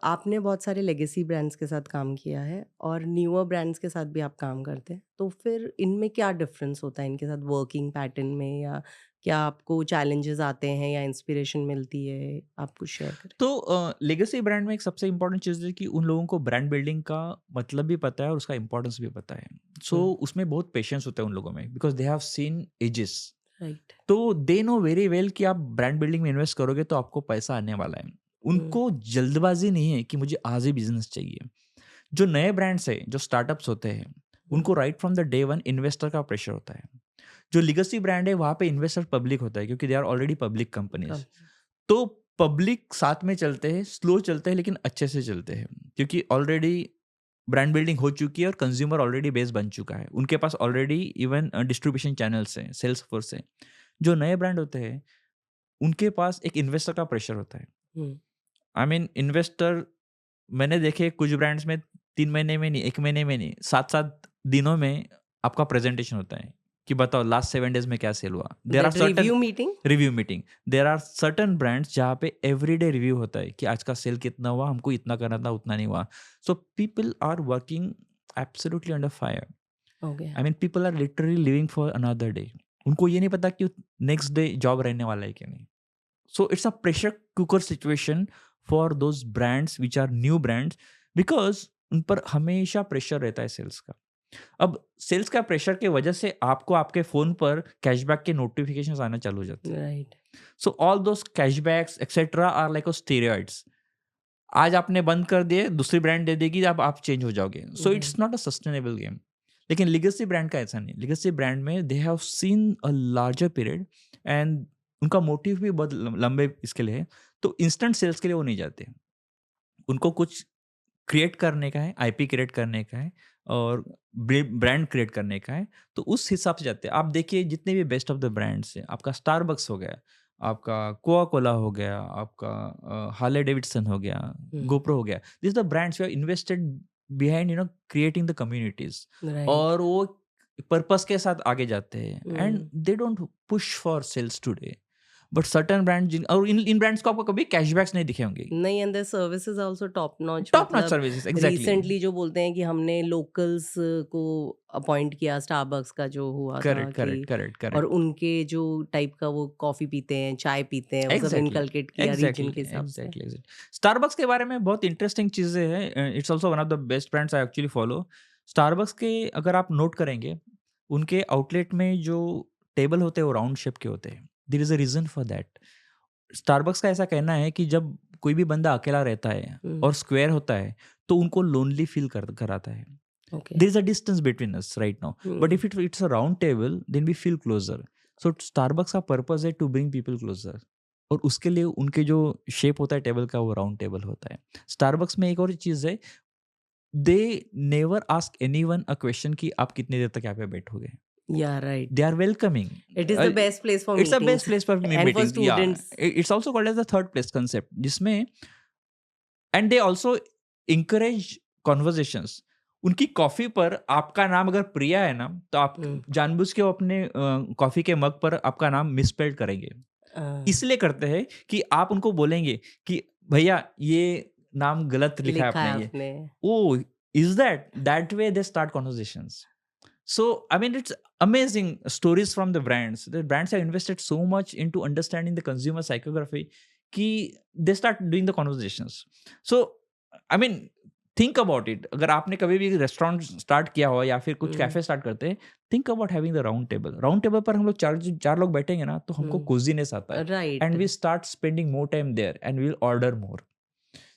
आपने बहुत सारे लेगेसी ब्रांड्स के साथ काम किया है और न्यूअर ब्रांड्स के साथ भी आप काम करते हैं। तो फिर इनमें क्या डिफ़रेंस होता है इनके साथ वर्किंग पैटर्न में, या क्या आपको चैलेंजेस आते हैं या इंस्पिरेशन मिलती है? आप कुछ शेयर करें। तो लेगेसी ब्रांड में एक सबसे इम्पोर्टेंट चीज़ है कि उन लोगों को ब्रांड बिल्डिंग का मतलब भी पता है और उसका इम्पोर्टेंस भी पता है। सो हुँ, उसमें बहुत पेशेंस होता है उन लोगों में, because they have seen ages. Right. तो दे नो वेरी वेल कि आप ब्रांड बिल्डिंग में इन्वेस्ट करोगे तो आपको पैसा आने वाला है। हुँ, उनको जल्दबाज़ी नहीं है कि मुझे आज ही बिज़नेस चाहिए। जो नए ब्रांड्स हैं, जो स्टार्टअप्स होते हैं, हुँ, उनको right from the day one investor का प्रेशर होता है। जो लेगेसी ब्रांड है वहाँ पे इन्वेस्टर पब्लिक होता है, क्योंकि they are already public companies. कम तो पब्लिक साथ में चलते हैं, स्लो चलते हैं लेकिन अच्छे से चलते हैं, क्योंकि ऑलरेडी ब्रांड बिल्डिंग हो चुकी है और कंज्यूमर ऑलरेडी बेस बन चुका है। उनके पास ऑलरेडी इवन डिस्ट्रीब्यूशन चैनल्स हैं, सेल्स फोर्स है। जो नए ब्रांड होते हैं, उनके पास एक इन्वेस्टर का प्रेशर होता है। हुँ, आई मीन इन्वेस्टर, मैंने देखे कुछ ब्रांड्स में 3 महीने में नहीं, 1 महीने में नहीं, 7-7 दिनों में आपका प्रेज़ेंटेशन होता है, कि बताओ लास्ट 7 डेज़ में क्या सेल हुआ। There are that certain review meeting? Review meeting, there are certain brands जहाँ पे एवरीडे रिव्यू होता है कि आज का सेल कितना हुआ, हमको इतना करना था, उतना नहीं हुआ। So people are working absolutely under fire. Okay. I mean people are literally living for another day. उनको ये नहीं पता कि नेक्स्ट डे जॉब रहने वाला है कि नहीं। So it's a pressure cooker situation for those brands which are new brands, because उन पर हमेशा प्रेशर रहता है सेल्स का। अब सेल्स का प्रेशर की वजह से आपको आपके फ़ोन पर कैशबैक के नोटिफिकेशंस आना चालू हो जाते हैं। Right. So all those cashbacks etcetera are like a steroids. आज आपने बंद कर दिए, दूसरी ब्रांड दे देगी, अब आप चेंज हो जाओगे। So right. It's not a sustainable game. लेकिन लेगेसी ब्रांड का ऐसा नहीं। लेगेसी ब्रांड में they have seen a larger period, and उनका मोटिव भी बहुत लंबे इसके लिए है। तो इंस्टेंट सेल्स के लिए वो नहीं जाते। उनको कुछ क्रिएट करने का है, आईपी क्रिएट करने का है, और ब्रांड क्रिएट करने का है, तो उस हिसाब से जाते हैं। आप देखिए जितने भी बेस्ट ऑफ द ब्रांड्स हैं, आपका स्टारबक्स हो गया, आपका कोका कोला हो गया, आपका हार्ले डेविडसन हो गया, हुँ, गोप्रो हो गया, this the brands you are invested behind creating the communities, right. और वो पर्पस के साथ आगे जाते हैं, and hmm, they don't push for sales today, but certain brand जिन और इन ब्रांड्स को आपको कभी कैशबैक्स नहीं दिखे होंगे। नहीं, and the service is also top notch. Top notch मतलब सर्विसेज़ एग्ज़ैक्टली। रिसेंटली जो बोलते हैं कि हमने लोकल्स को अपॉइंट किया, स्टारबक्स का जो हुआ था करेक्ट, कि करेक्ट, करेक्ट, और करेक्ट। उनके जो टाइप का वो कॉफ़ी पीते हैं, चाय पीते हैं, वो सब एग्ज़ैक्टली, इनकलकेट किया रीजन एग्ज़ैक्टली, के हिसाब से। Exactly, exactly. स्टारबक्स के बारे में बहुत इंटरेस्टिंग चीज़ें हैं। It's also one of the best brands I actually follow. Starbucks के अगर आप नोट करेंगे, उनके आउटलेट में जो टेबल होते हैं वो राउंड शेप के होते हैं। There is a reason for that. Starbucks का ऐसा कहना है कि जब कोई भी बंदा अकेला रहता है हुँ, और स्क्वायर होता है, तो उनको लोनली फील कराता है। Okay. There is a distance between us right now. But hmm, if it's a round table, then we feel closer. So Starbucks का पर्पस है टू ब्रिंग पीपल क्लोजर, और उसके लिए उनके जो शेप होता है टेबल का वो राउंड टेबल होता है। स्टारबक्स में एक और चीज़ है, they never ask anyone a question कि आप कितनी देर तक यहाँ पे बैठोगे। या they right. Are welcoming. It is the best place for it's a best meetings place for and for meetings, या students. It's also called as the third place concept, जिसमें and they also encourage conversations. उनकी coffee पर आपका नाम अगर प्रिया है ना, तो आप हुँ, जानबूझ के वो अपने कॉफ़ी के मग पर आपका नाम मिसस्पेल्ड करेंगे। अ, इसलिए करते हैं कि आप उनको बोलेंगे कि भैया ये नाम गलत लिखा है लिखा है आपने ये। आपने। Oh! Is that? That way they start conversations. So, I mean, it's amazing stories from the brands. The brands have invested so much into understanding the consumer psychography कि they start doing the conversations. So, I mean, think about it. अगर आपने कभी भी restaurant start किया हो या फिर कुछ हुँ, कैफे स्टार्ट करते हैं, think about having the round table. Round table पर हम लोग चार चार लोग बैठेंगे ना, तो हमको हुँ, कोजीनेस आता है, and right. We start spending more time there and we will order more.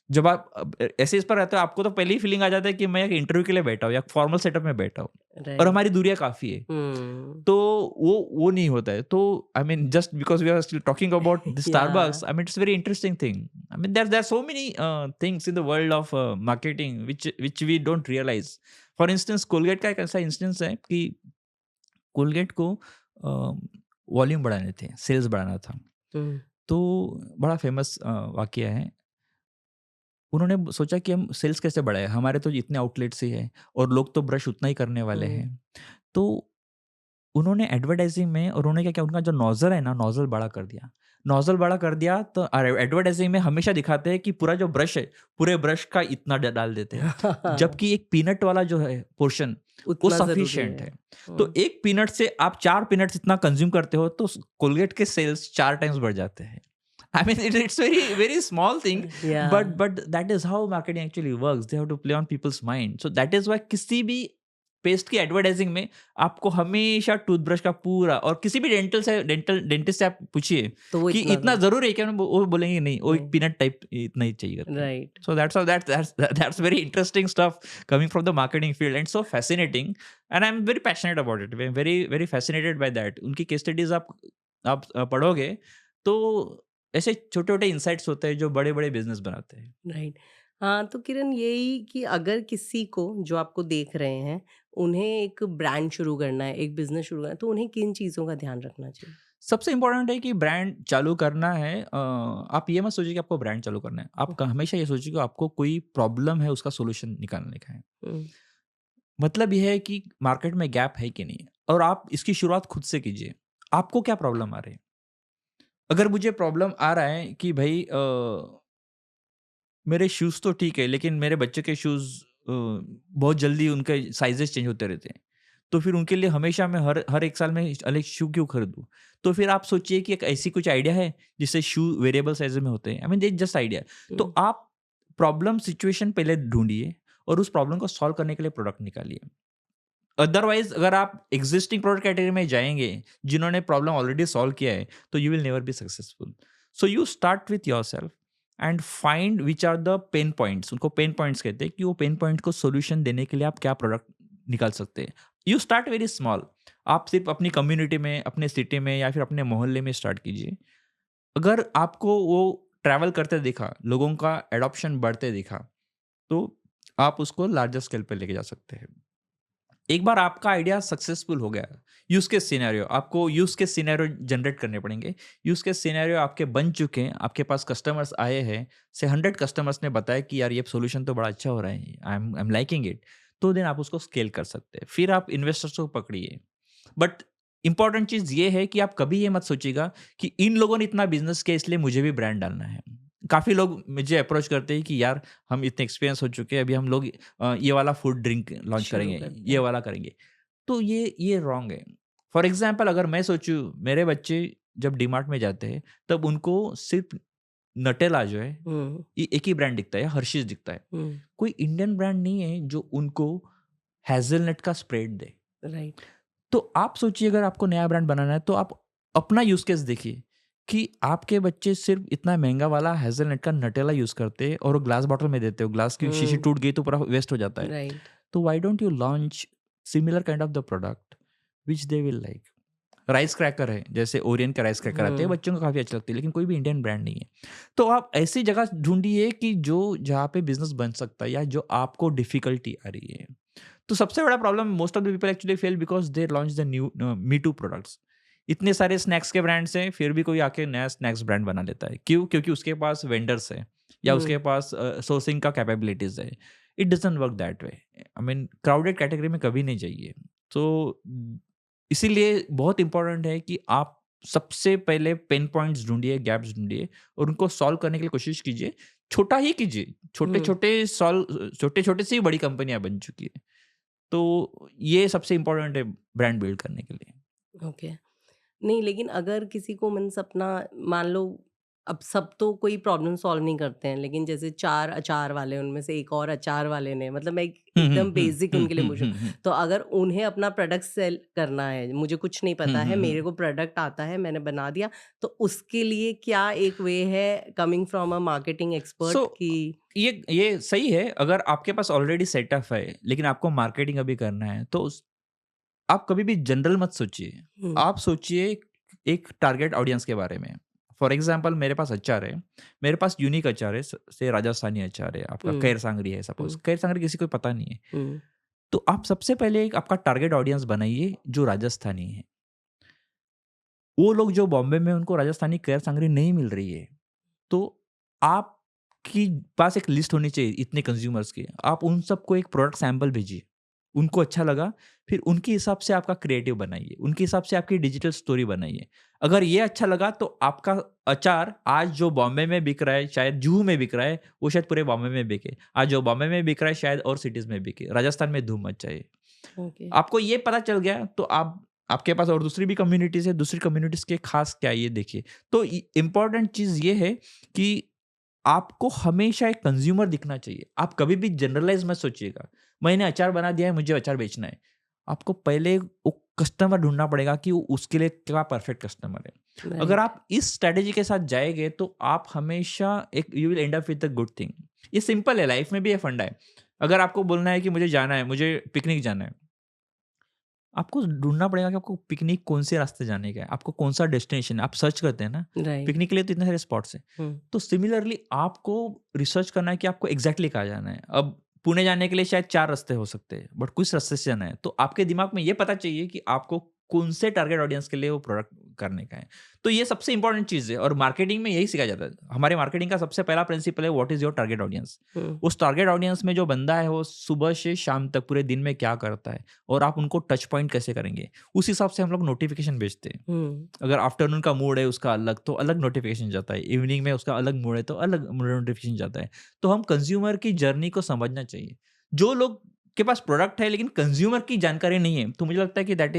जब आप ऐसे इस पर रहते हो, आपको तो पहले ही फीलिंग आ जाता है कि मैं एक इंटरव्यू के लिए बैठा हूँ या फॉर्मल सेटअप में बैठा हूँ, और राइट। हमारी दूरियाँ काफ़ी है। हुँ। तो वो नहीं होता है। तो I mean just because we are still talking about the Yeah. Starbucks, I mean it's very interesting thing. I mean there are so many things in the world of marketing which we don't realise. For instance Colgate का एक ऐसा instance है कि Colgate को volume बढ़ाने थे, sales बढ़ाना था। हुँ, तो बड़ा फेमस वाकया है। उन्होंने सोचा कि हम सेल्स कैसे बढ़ाएँ? हमारे तो इतने आउटलेट्स ही हैं और लोग तो ब्रश उतना ही करने वाले हुँ, हैं। तो उन्होंने एडवर्टाइज़िंग में, और उन्होंने क्या किया, उनका जो नोज़ल है ना, नोज़ल बड़ा कर दिया। नोज़ल बड़ा कर दिया तो एडवर्टाइज़िंग में हमेशा दिखाते हैं कि पूरा जो ब्रश है, पूरे ब्रश का इतना ड डाल देते हैं। जबकि एक पीनट वाला जो है पोर्शन, वो उतना ज़रूरी सफिशिएंट है। है। तो हुँ, 1 पीनट से आप 4 पीनट्स इतना कंज़्यूम करते हो, तो स कोलगेट के सेल्स 4 टाइम्स बढ़ जाते हैं। I mean it's very very small thing, yeah but that is how marketing actually works. They have to play on people's mind. So that is why किसी भी पेस्ट की एडवर्टाइजिंग में आपको हमेशा टूथब्रश का पूरा, और किसी भी डेंटिस्ट से आप पूछिए तो वो कि इतना इतना ज़रूर ज़रूरी है क्या? वो बोलेंगे नहीं, वो एक नहीं, पीनट टाइप इतना ही चाहिए करके। Right. So that's how that's very interesting stuff coming from the marketing field and so fascinating, and I am very passionate about it. I am very very fascinated by that. उनकी case studies आप पढ़ोगे तो ऐसे छोटे-छोटे insights होते हैं जो बड़े-बड़े बिज़नेस बनाते हैं। राइट। हाँ, तो किरण यही कि अगर किसी को जो आपको देख रहे हैं, उन्हें एक ब्रांड शुरू करना है, एक बिज़नेस शुरू करना है, तो उन्हें किन चीज़ों का ध्यान रखना चाहिए? सबसे इम्पोर्टेंट है कि ब्रांड चालू करना है, आप ये मत सोचिए कि आपको ब्रांड चालू करना है। हुँ, आप हमेशा ये सोचिए कि आपको कोई प्रॉब्लम है, उसका सॉल्यूशन निकालने का है। हुँ, मतलब ये है कि मार्केट में गैप है कि नहीं, और आप इसकी शुरुआत खुद से कीजिए। आपको क्या प्रॉब्लम आ रही है? अगर मुझे प्रॉब्लम आ रहा है कि भाई मेरे शूज़ तो ठीक है, लेकिन मेरे बच्चे के शूज़ बहुत जल्दी उनके साइज़ेज़ चेंज होते रहते हैं। तो फिर उनके लिए हमेशा मैं हर हर 1 साल में अलग शू क्यों खरीदूँ? तो फिर आप सोचिए कि एक ऐसी कुछ आइडिया है जिससे शू वेरिएबल साइज़ में होते हैं। I mean that's just idea. तो हुँ, आप प्रॉब्लम सिचुएशन पहले ढूँढिए और उस प्रॉब्लम को सॉल्व करने के लिए प्रोडक्ट निकालिए। अदरवाइज़ अगर आप एक्जिस्टिंग प्रोडक्ट कैटेगरी में जाएँगे, जिन्होंने प्रॉब्लम ऑलरेडी सॉल्व किया है, तो you will never be successful. So you start with yourself and find which are the pain points. उनको पेन पॉइंट्स कहते हैं कि वो पेन पॉइंट को सॉल्यूशन देने के लिए आप क्या प्रोडक्ट निकाल सकते हैं। You start very small. आप सिर्फ अपनी कम्युनिटी में, अपने सिटी में या फिर अपने मोहल्ले में स्टार्ट कीजिए। अगर आपको वो ट्रैवल करते दिखा, लोगों का एडॉप्शन बढ़ते दिखा, तो आप उसको लार्जर स्केल पे लेके जा सकते हैं। एक बार आपका आइडिया सक्सेसफुल हो गया, यूज़ केस सिनेरियो, आपको यूज़ केस सिनेरियो जनरेट करने पड़ेंगे। यूज़ केस सिनेरियो आपके बन चुके हैं, आपके पास कस्टमर्स आए हैं, से 100 कस्टमर्स ने बताया कि यार ये सॉल्यूशन तो बड़ा अच्छा हो रहा है, आई एम लाइकिंग इट। तो देन आप उसको स्केल कर सकते हैं। फिर आप इन्वेस्टर्स को पकड़िए। बट इंपॉर्टेंट चीज़ ये है कि आप कभी ये मत सोचिएगा कि इन लोगों ने इतना बिज़नेस किया इसलिए मुझे भी ब्रांड डालना है। काफ़ी लोग मुझे अप्रोच करते हैं कि यार हम इतने एक्सपीरियंस हो चुके हैं, अभी हम लोग ये वाला फूड ड्रिंक लॉन्च शुरू करेंगे, करते ये हैं। वाला करेंगे। तो ये रॉन्ग है। फॉर एग्ज़ाम्पल अगर मैं सोचूँ मेरे बच्चे जब डीमार्ट में जाते हैं तब उनको सिर्फ़ नटेला जो है हुँ, ये एक ही ब्रांड दिखता है या हर्शीज़ दिखता है। हुँ, कोई इंडियन ब्रांड नहीं है जो उनको हेज़लनट का स्प्रेड दे। राइट। तो आप सोचिए अगर आपको नया ब्रांड बनाना है तो आप अपना यूज़ केस देखिए कि आपके बच्चे सिर्फ़ इतना महँगा वाला हेज़लनट का नटेला यूज़ करते हैं और वो ग्लास बॉटल में देते हो, ग्लास की शीशी हुँ, टूट गई तो पूरा वेस्ट हो जाता है। राइट। तो why don't you launch similar kind of the product which they will like? Rice cracker है, जैसे ओरियन के राइस क्रैकर आते हैं, हुँ, बच्चों को काफ़ी अच्छे लगते हैं, लेकिन कोई भी इंडियन ब्रांड नहीं है। तो आप ऐसी जगह ढूँढिए कि जो जहाँ पे बिज़नेस बन सकता है या जो आपको डिफ़िकल्टी आ रही है। तो सबसे बड़ा problem most of the people actually fail because they launch the new me too products. इतने सारे स्नैक्स के ब्रांड्स हैं, फिर भी कोई आके नया स्नैक्स ब्रांड बना लेता है। क्यों? क्योंकि उसके पास वेंडर्स हैं या उसके हुँ, पास सोर्सिंग का कैपेबिलिटीज़ है। It doesn't work that way. I mean crowded category में कभी नहीं जाइए। तो इसीलिए बहुत इम्पोर्टेंट है कि आप सबसे पहले पेन पॉइंट्स ढूँढिए, गैप्स ढूँढिए और उनको सॉल्व करने के लिए कोशिश कीजिए। छोटा ही कीजिए, हुँ, छोटे-छोटे से ही बड़ी कंपनियाँ बन चुकी है। तो ये सबसे इम्पोर्टेंट है ब्रांड बिल्ड करने के लिए। ओके। नहीं, लेकिन अगर किसी को मीन्स अपना मान लो, अब सब तो कोई प्रॉब्लम सॉल्व नहीं करते हैं, लेकिन जैसे 4 अचार वाले, उनमें से एक और अचार वाले ने, मतलब मैं हुँ, हुँ, एकदम हुँ, बेसिक हुँ, उनके लिए हुँ, पूछूँ, हुँ, हुँ, तो अगर उन्हें अपना प्रोडक्ट सेल करना है, मुझे कुछ नहीं हुँ, पता है, हुँ, मेरे हुँ। को प्रोडक्ट आता है, मैंने बना दिया, तो उसके लिए क्या एक वे है coming from a marketing so expert कि ये सही है अगर आपके पास ऑलरेडी सेटअप है, लेकिन आपको मार्केटिंग अभी करना है, तो उस आप कभी भी जनरल मत सोचिए। हुँ, आप सोचिए एक टारगेट ऑडियंस के बारे में। फॉर एग्ज़ाम्पल मेरे पास अचार है, मेरे पास यूनिक अचार है से राजस्थानी अचार है, आपका हुँ, कैर सांगरी है सपोज़, हुँ, कैर सांगरी किसी को पता नहीं है। हुँ, तो आप सबसे पहले एक आपका टारगेट ऑडियंस बनाइए जो राजस्थानी है। वो लोग जो बॉम्बे में उनको राजस्थानी कैर सांगरी नहीं मिल रही है, तो आपकी पास एक लिस्ट होनी चाहिए इतने कंज्यूमर्स की। आप उन सबको एक प्रोडक्ट सैंपल भेजिए। उनको अच्छा लगा, फिर उनके हिसाब से आपका क्रिएटिव बनाइए। उनके हिसाब से आपकी डिजिटल स्टोरी बनाइए। अगर ये अच्छा लगा तो आपका अचार आज जो बॉम्बे में बिक रहा है, शायद जुहू में बिक रहा है, वो शायद पूरे बॉम्बे में बिके। आज जो बॉम्बे में बिक रहा है शायद और सिटीज़ में बिके। राजस्थान में धूम मच जाए। ओके। आपको ये पता चल गया तो आप आपके पास और दूसरी भी कम्युनिटीज़ है, दूसरी कम्युनिटीज़ के खास क्या है ये देखिए। तो इ इम्पोर्टेंट चीज़ ये है कि आपको हमेशा एक कंज्यूमर दिखना चाहिए। आप कभी भी जनरलाइज़ मत सोचिएगा। मैंने अचार बना दिया है, मुझे अचार बेचना है। आपको पहले वो कस्टमर ढूँढना पड़ेगा कि वो उसके लिए क्या परफेक्ट कस्टमर है। अगर राइट। आप इस स्ट्रैटेजी के साथ जाएँगे तो आप हमेशा एक you will and up with a good thing. ये सिंपल है, लाइफ़ में भी ये फंडा है। अगर आपको बोलना है कि मुझे जाना है, मुझे पिकनिक जाना है। आपको ढूँढना पड़ेगा कि आपको पिकनिक कौन से रास्ते जाने का है, आपको कौन-सा डेस्टिनेशन है, आप सर्च करते हैं ना, राइट। पिकनिक के लिए तो इतने सारे स्पॉट्स हैं। हुँ, तो सिमिलरली आपको रिसर्च करना है कि आपको एग्ज़ैक्टली कहाँ जाना है। अब पुणे जाने के लिए शायद 4 रास्ते हो सकते हैं, बट किस रास्ते से जाना है, तो आपके दिमाग में ये पता चाहिए कि आपको कौन से टारगेट ऑडियंस के लिए वो प्रोडक्ट करने का है। तो ये सबसे इम्पोर्टेंट चीज़ है और मार्केटिंग में यही सिखाया जाता है। हमारे मार्केटिंग का सबसे पहला प्रिंसिपल है what is your target audience. Hmm, उस टारगेट ऑडियंस में जो बंदा है वो सुबह से शाम तक पूरे दिन में क्या करता है और आप उनको टच पॉइंट कैसे करेंगे, उस हिसाब से हम लोग नोटिफ़िकेशन भेजते हैं। हुँ, अगर आफ्टरनून का मूड है उसका अलग, तो अलग नोटिफ़िकेशन जाता है। इवनिंग में उसका अलग मूड है, तो अलग नोटिफ़िकेशन जाता है। तो हम कंज़्यूमर की जर्नी को समझना चाहिए। जो लोग के पास प्रोडक्ट है लेकिन कंज़्यूमर की जानकारी नहीं है, तो मुझे लगता है कि that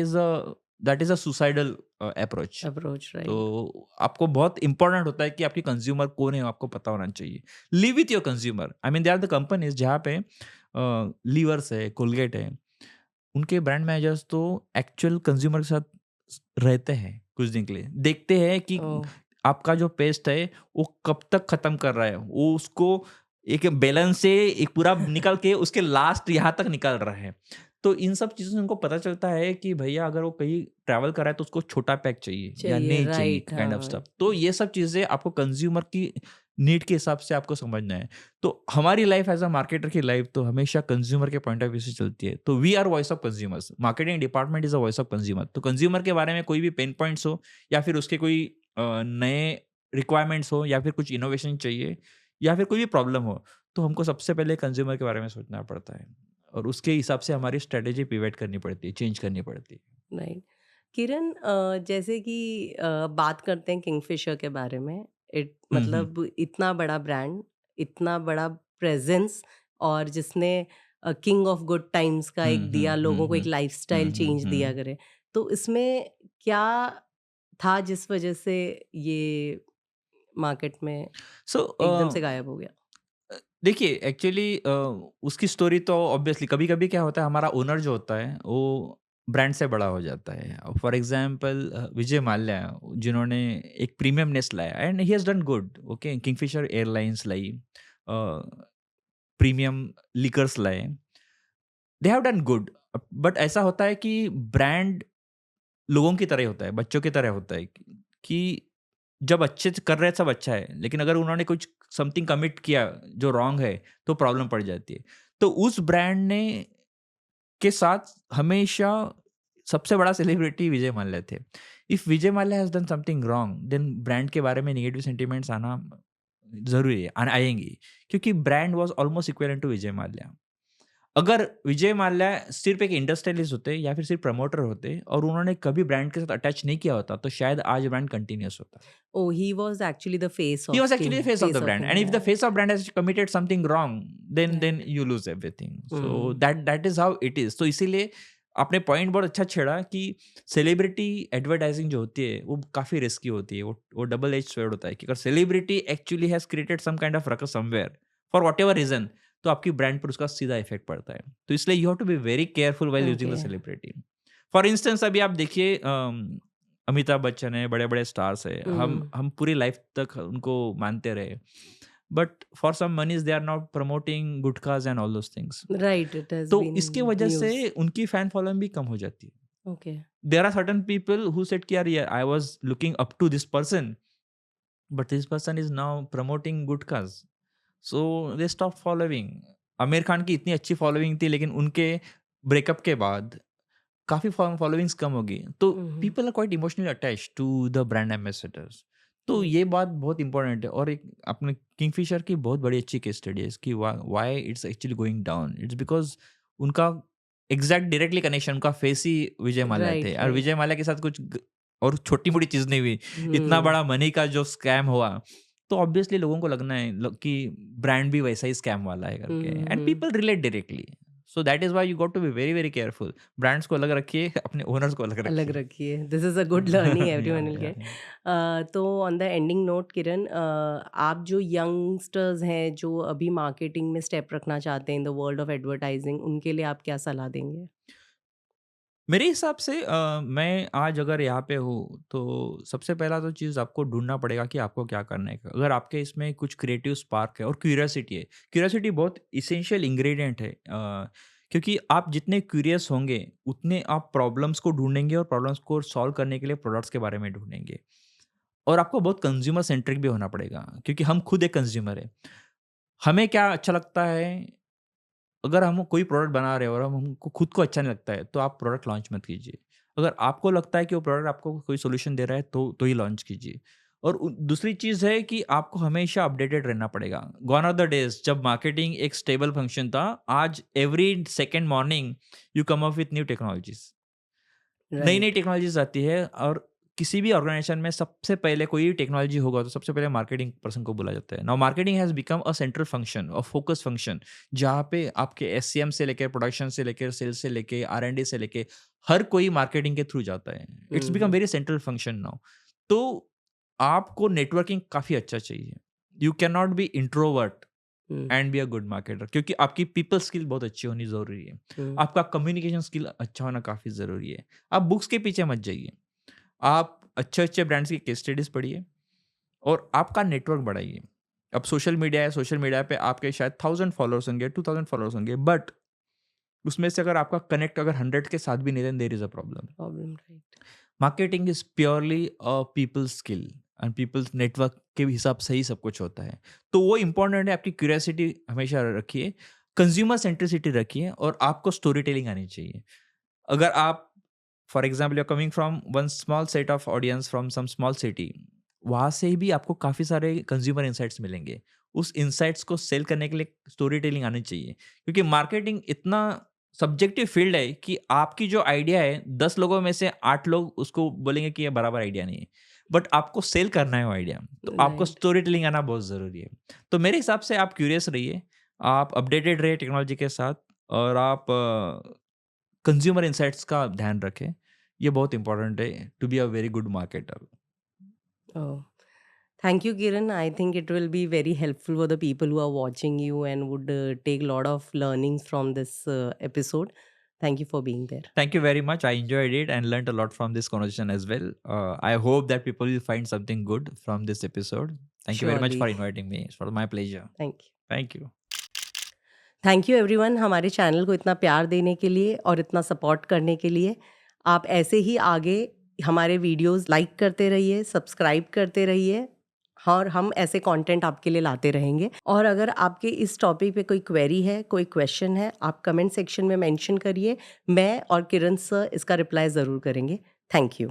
is a suicidal approach. Approach right. तो आपको बहुत इम्पोर्टेंट होता है कि आपकी कंज़्यूमर कौन है, आपको पता होना चाहिए। Live with your consumer. I mean there are the companies जहाँ पे लीवर्स है, कोलगेट है, उनके ब्रांड मैनेजर्स तो एक्चुअल कंज्यूमर के साथ रहते हैं कुछ दिन के लिए। देखते हैं कि ओह! आपका जो पेस्ट है वो कब तक खत्म कर रहा है। वो उसको एक बैलेंस से एक पूरा निकाल के उसके लास्ट यहाँ तक निकाल रहा है। तो इन सब चीज़ों से उनको पता चलता है कि भैया अगर वो कहीं ट्रैवल कर रहा है तो उसको छोटा पैक चाहिए या चाहिए, नहीं चाहिए राइट, काइंड ऑफ हाँ। स्टफ। तो ये सब चीज़ें आपको कंज्यूमर की नीड के हिसाब से आपको समझना है। तो हमारी लाइफ एज़ अ मार्केटर की लाइफ तो हमेशा कंज्यूमर के पॉइंट ऑफ व्यू से चलती है। तो we are voice of consumers. Marketing department is a voice of consumer. तो कंज्यूमर के बारे में कोई भी पेन पॉइंट्स हो या फिर उसके कोई नए रिक्वायरमेंट्स हो या फिर कुछ इनोवेशन चाहिए या फिर कोई भी प्रॉब्लम हो, तो हमको सबसे पहले कंज्यूमर के बारे में सोचना पड़ता है और उसके हिसाब से हमारी स्ट्रैटेजी पिवट करनी पड़ती है, चेंज करनी पड़ती है। राइट। किरण, जैसे कि बात करते हैं किंगफिशर के बारे में। हुँ, हुँ। मतलब इतना बड़ा ब्रांड, इतना बड़ा प्रेजेंस, और जिसने किंग ऑफ गुड टाइम्स का हुँ, एक हुँ, दिया, हुँ, लोगों को एक हुँ। हुँ, लाइफस्टाइल हुँ, चेंज दिया हुँ। करे। तो इसमें क्या था जिस वजह से ये मार्केट में सो एकदम से गायब हो गया? देखिए एक्चुअली उसकी स्टोरी तो ऑब्वियसली कभी-कभी क्या होता है हमारा ओनर जो होता है वो ब्रांड से बड़ा हो जाता है। फॉर एग्ज़ाम्पल विजय माल्या जिन्होंने एक प्रीमियमनेस लाया and he has done good okay Kingfisher Airlines लाई प्रीमियम लिकर्स लाए। They have done good but ऐसा होता है कि ब्रांड लोगों की तरह होता है, बच्चों की तरह होता है कि जब अच्छे से कर रहे हैं सब अच्छा है, लेकिन अगर उन्होंने कुछ समथिंग कमिट किया जो रॉन्ग है, तो प्रॉब्लम पड़ जाती है। तो उस ब्रांड ने के साथ हमेशा सबसे बड़ा सेलिब्रिटी विजय माल्या थे। If Vijay Mallya has done something wrong, then brand के बारे में नेगेटिव सेंटिमेंट्स आना ज़रूरी है, आएँगी क्योंकि brand was almost equivalent to Vijay Mallya. अगर विजय माल्या सिर्फ एक इंडस्ट्रियलिस्ट होते या फिर सिर्फ प्रमोटर होते और उन्होंने कभी ब्रांड के साथ अटैच नहीं किया होता, तो शायद आज ब्रांड कंटिन्यूअस होता। Oh, he was actually the face He of was actually the king face of the face of brand, and if the India. face of brand has committed something wrong, then right. you lose everything. So hmm. that is how it is. तो इसीलिए आपने point बहुत अच्छा छेड़ा कि celebrity advertising जो होती है वो काफ़ी रिस्की होती है। वो डबल एज स्वॉर्ड होता है कि अगर celebrity actually has created some kind of ruckus somewhere for whatever reason, तो आपकी ब्रांड पर उसका सीधा इफेक्ट पड़ता है। तो इसलिए you have to be very careful while using the okay. Celebrity. For instance अभी आप देखिए अमिताभ बच्चन है, बड़े-बड़े स्टार्स हैं, हुँ। हम पूरी लाइफ तक उनको मानते रहे। But for some moneys they are not promoting gutkhas and all those things. Right, it has तो बीन इसके वजह से न्यूज़। उनकी फैन फॉलोइंग भी कम हो जाती है। Okay. There are certain people who said कि यार ये I was looking up to this person, but this person is now promoting gutkhas, so they stop following. Aamir Khan की इतनी अच्छी फॉलोइंग थी लेकिन उनके ब्रेकअप के बाद काफ़ी फॉलोइंग्स कम हो गई। तो hmm, hmm, people are quite emotionally attached to the brand ambassadors. तो हुँ। ये बात बहुत इंपॉर्टेंट है और एक अपने किंगफिशर की बहुत बड़ी अच्छी केस स्टडी है इसकी why it's actually going down. It's because उनका एग्ज़ैक्ट डायरेक्टली कनेक्शन उनका फेस ही विजय माल्या थे राइट, और राइट। विजय माल्या के साथ कुछ और छोटी-मोटी चीज़ नहीं हुई। इतना हुँ। बड़ा मनी का जो स्कैम हुआ, तो ऑब्वियसली लोगों को लगना है कि ब्रांड भी वैसा ही स्कैम वाला है हुँ, करके hmm, and hmm. People relate directly. So that is why you got to be very, very careful. Brands को अलग रखिए, अपने ओनर्स को अलग अलग रखिए। रखिए। This is a good learning या एवरीवन विल या गेट। या। तो ऑन द एंडिंग नोट किरण, आप जो यंगस्टर्स हैं, जो अभी मार्केटिंग में स्टेप रखना चाहते हैं इन द वर्ल्ड ऑफ एडवर्टाइजिंग, उनके लिए आप क्या सलाह देंगे? मेरे हिसाब से मैं आज अगर यहाँ पे हूँ, तो सबसे पहला तो चीज़ आपको ढूँढना पड़ेगा कि आपको क्या करना है। अगर आपके इसमें कुछ क्रिएटिव स्पार्क है और क्यूरियोसिटी है, क्यूरियोसिटी बहुत एसेंशियल इंग्रीडिएंट है क्योंकि आप जितने क्यूरियस होंगे, उतने आप प्रॉब्लम्स को ढूँढेंगे और प्रॉब्लम्स को सॉल्व करने के लिए प्रोडक्ट्स के बारे में ढूँढेंगे। और आपको बहुत कंज्यूमर सेंट्रिक भी होना पड़ेगा क्योंकि हम खुद एक कंज्यूमर हैं। हमें क्या अच्छा लगता है, अगर हम कोई प्रोडक्ट बना रहे हैं और हम हमको खुद को अच्छा नहीं लगता है, तो आप प्रोडक्ट लॉन्च मत कीजिए। अगर आपको लगता है कि वो प्रोडक्ट आपको कोई सॉल्यूशन दे रहा है, तो ही लॉन्च कीजिए। और दूसरी चीज़ है कि आपको हमेशा अपडेटेड रहना पड़ेगा। गॉन आर द डेज़ जब मार्केटिंग एक स्टेबल फंक्शन था, आज every second morning you come up with new technologies. नई-नई राइट। टेक्नोलॉजीज़ आती है और किसी भी ऑर्गेनाइजेशन में सबसे पहले कोई टेक्नोलॉजी होगा तो सबसे पहले मार्केटिंग पर्सन को बुलाया जाता है। Now marketing has become a central function और फोकस फंक्शन जहाँ पे आपके एससीएम से लेके प्रोडक्शन से लेके सेल्स से लेके आर-एन-डी से लेके हर कोई मार्केटिंग के थ्रू जाता है। It's hmm, become hmm, very central function now. तो आपको नेटवर्किंग काफ़ी अच्छा चाहिए। You can not be introvert hmm, and be a good marketer क्योंकि आपकी पीपल स्किल बहुत अच्छी होनी ज़रूरी है। हुँ। आपका कम्युनिकेशन स्किल अच्छा होना काफ़ी ज़रूरी है। आप बुक्स के पीछे मत जाइए। आप अच्छे-अच्छे ब्रांड्स की केस स्टडीज़ पढ़िए और आपका नेटवर्क बढ़ाइए। अब सोशल मीडिया है, सोशल मीडिया पे आपके शायद 1000 फॉलोअर्स होंगे, 2000 फॉलोअर्स होंगे, बट उसमें से अगर आपका कनेक्ट अगर 100 के साथ भी नहीं है, there is a problem. Problem, right. Marketing is purely a people skill and people's network के हिसाब से ही सब कुछ होता है। तो वो इम्पोर्टेंट है, आपकी क्यूरियोसिटी हमेशा रखिए, कंज्यूमर सेंट्रिसिटी रखिए और आपको स्टोरी टेलिंग आनी चाहिए। अगर आप for example you are coming from one small set of audience from some small city, वहाँ से भी आपको काफ़ी सारे कंज्यूमर इनसाइट्स मिलेंगे। उस इनसाइट्स को सेल करने के लिए स्टोरी टेलिंग आनी चाहिए क्योंकि मार्केटिंग इतना सब्जेक्टिव फील्ड है कि आपकी जो आइडिया है 10 लोगों में से 8 लोग उसको बोलेंगे कि ये बराबर आइडिया नहीं है। बट आपको सेल करना है वो आइडिया, तो आपको राइट। स्टोरी टेलिंग आना बहुत ज़रूरी है। तो मेरे हिसाब से आप क्यूरियस रहिए, आप अपडेटेड रहिए टेक्नोलॉजी के साथ और आप कंज्यूमर इनसाइट्स का ध्यान रखें। ये बहुत इम्पोर्टेंट है to be a very good marketer. Oh! Thank you, Kiran. I think it will be very helpful for the people who are watching you and would take a lot of learnings from this episode. Thank you for being there. Thank you very much. I enjoyed it and learned a lot from this conversation as well. I hope that people will find something good from this episode. Thank you very much for Surely. inviting me. It's for my pleasure. Thank you. Thank you. Thank you everyone हमारे channel को इतना प्यार देने के लिए और इतना support करने के लिए। आप ऐसे ही आगे हमारे वीडियोस लाइक करते रहिए, सब्सक्राइब करते रहिए और हम ऐसे कंटेंट आपके लिए लाते रहेंगे। और अगर आपके इस टॉपिक पे कोई क्वेरी है, कोई क्वेश्चन है, आप कमेंट सेक्शन में मेंशन करिए। मैं और किरण सर इसका रिप्लाई ज़रूर करेंगे। Thank you.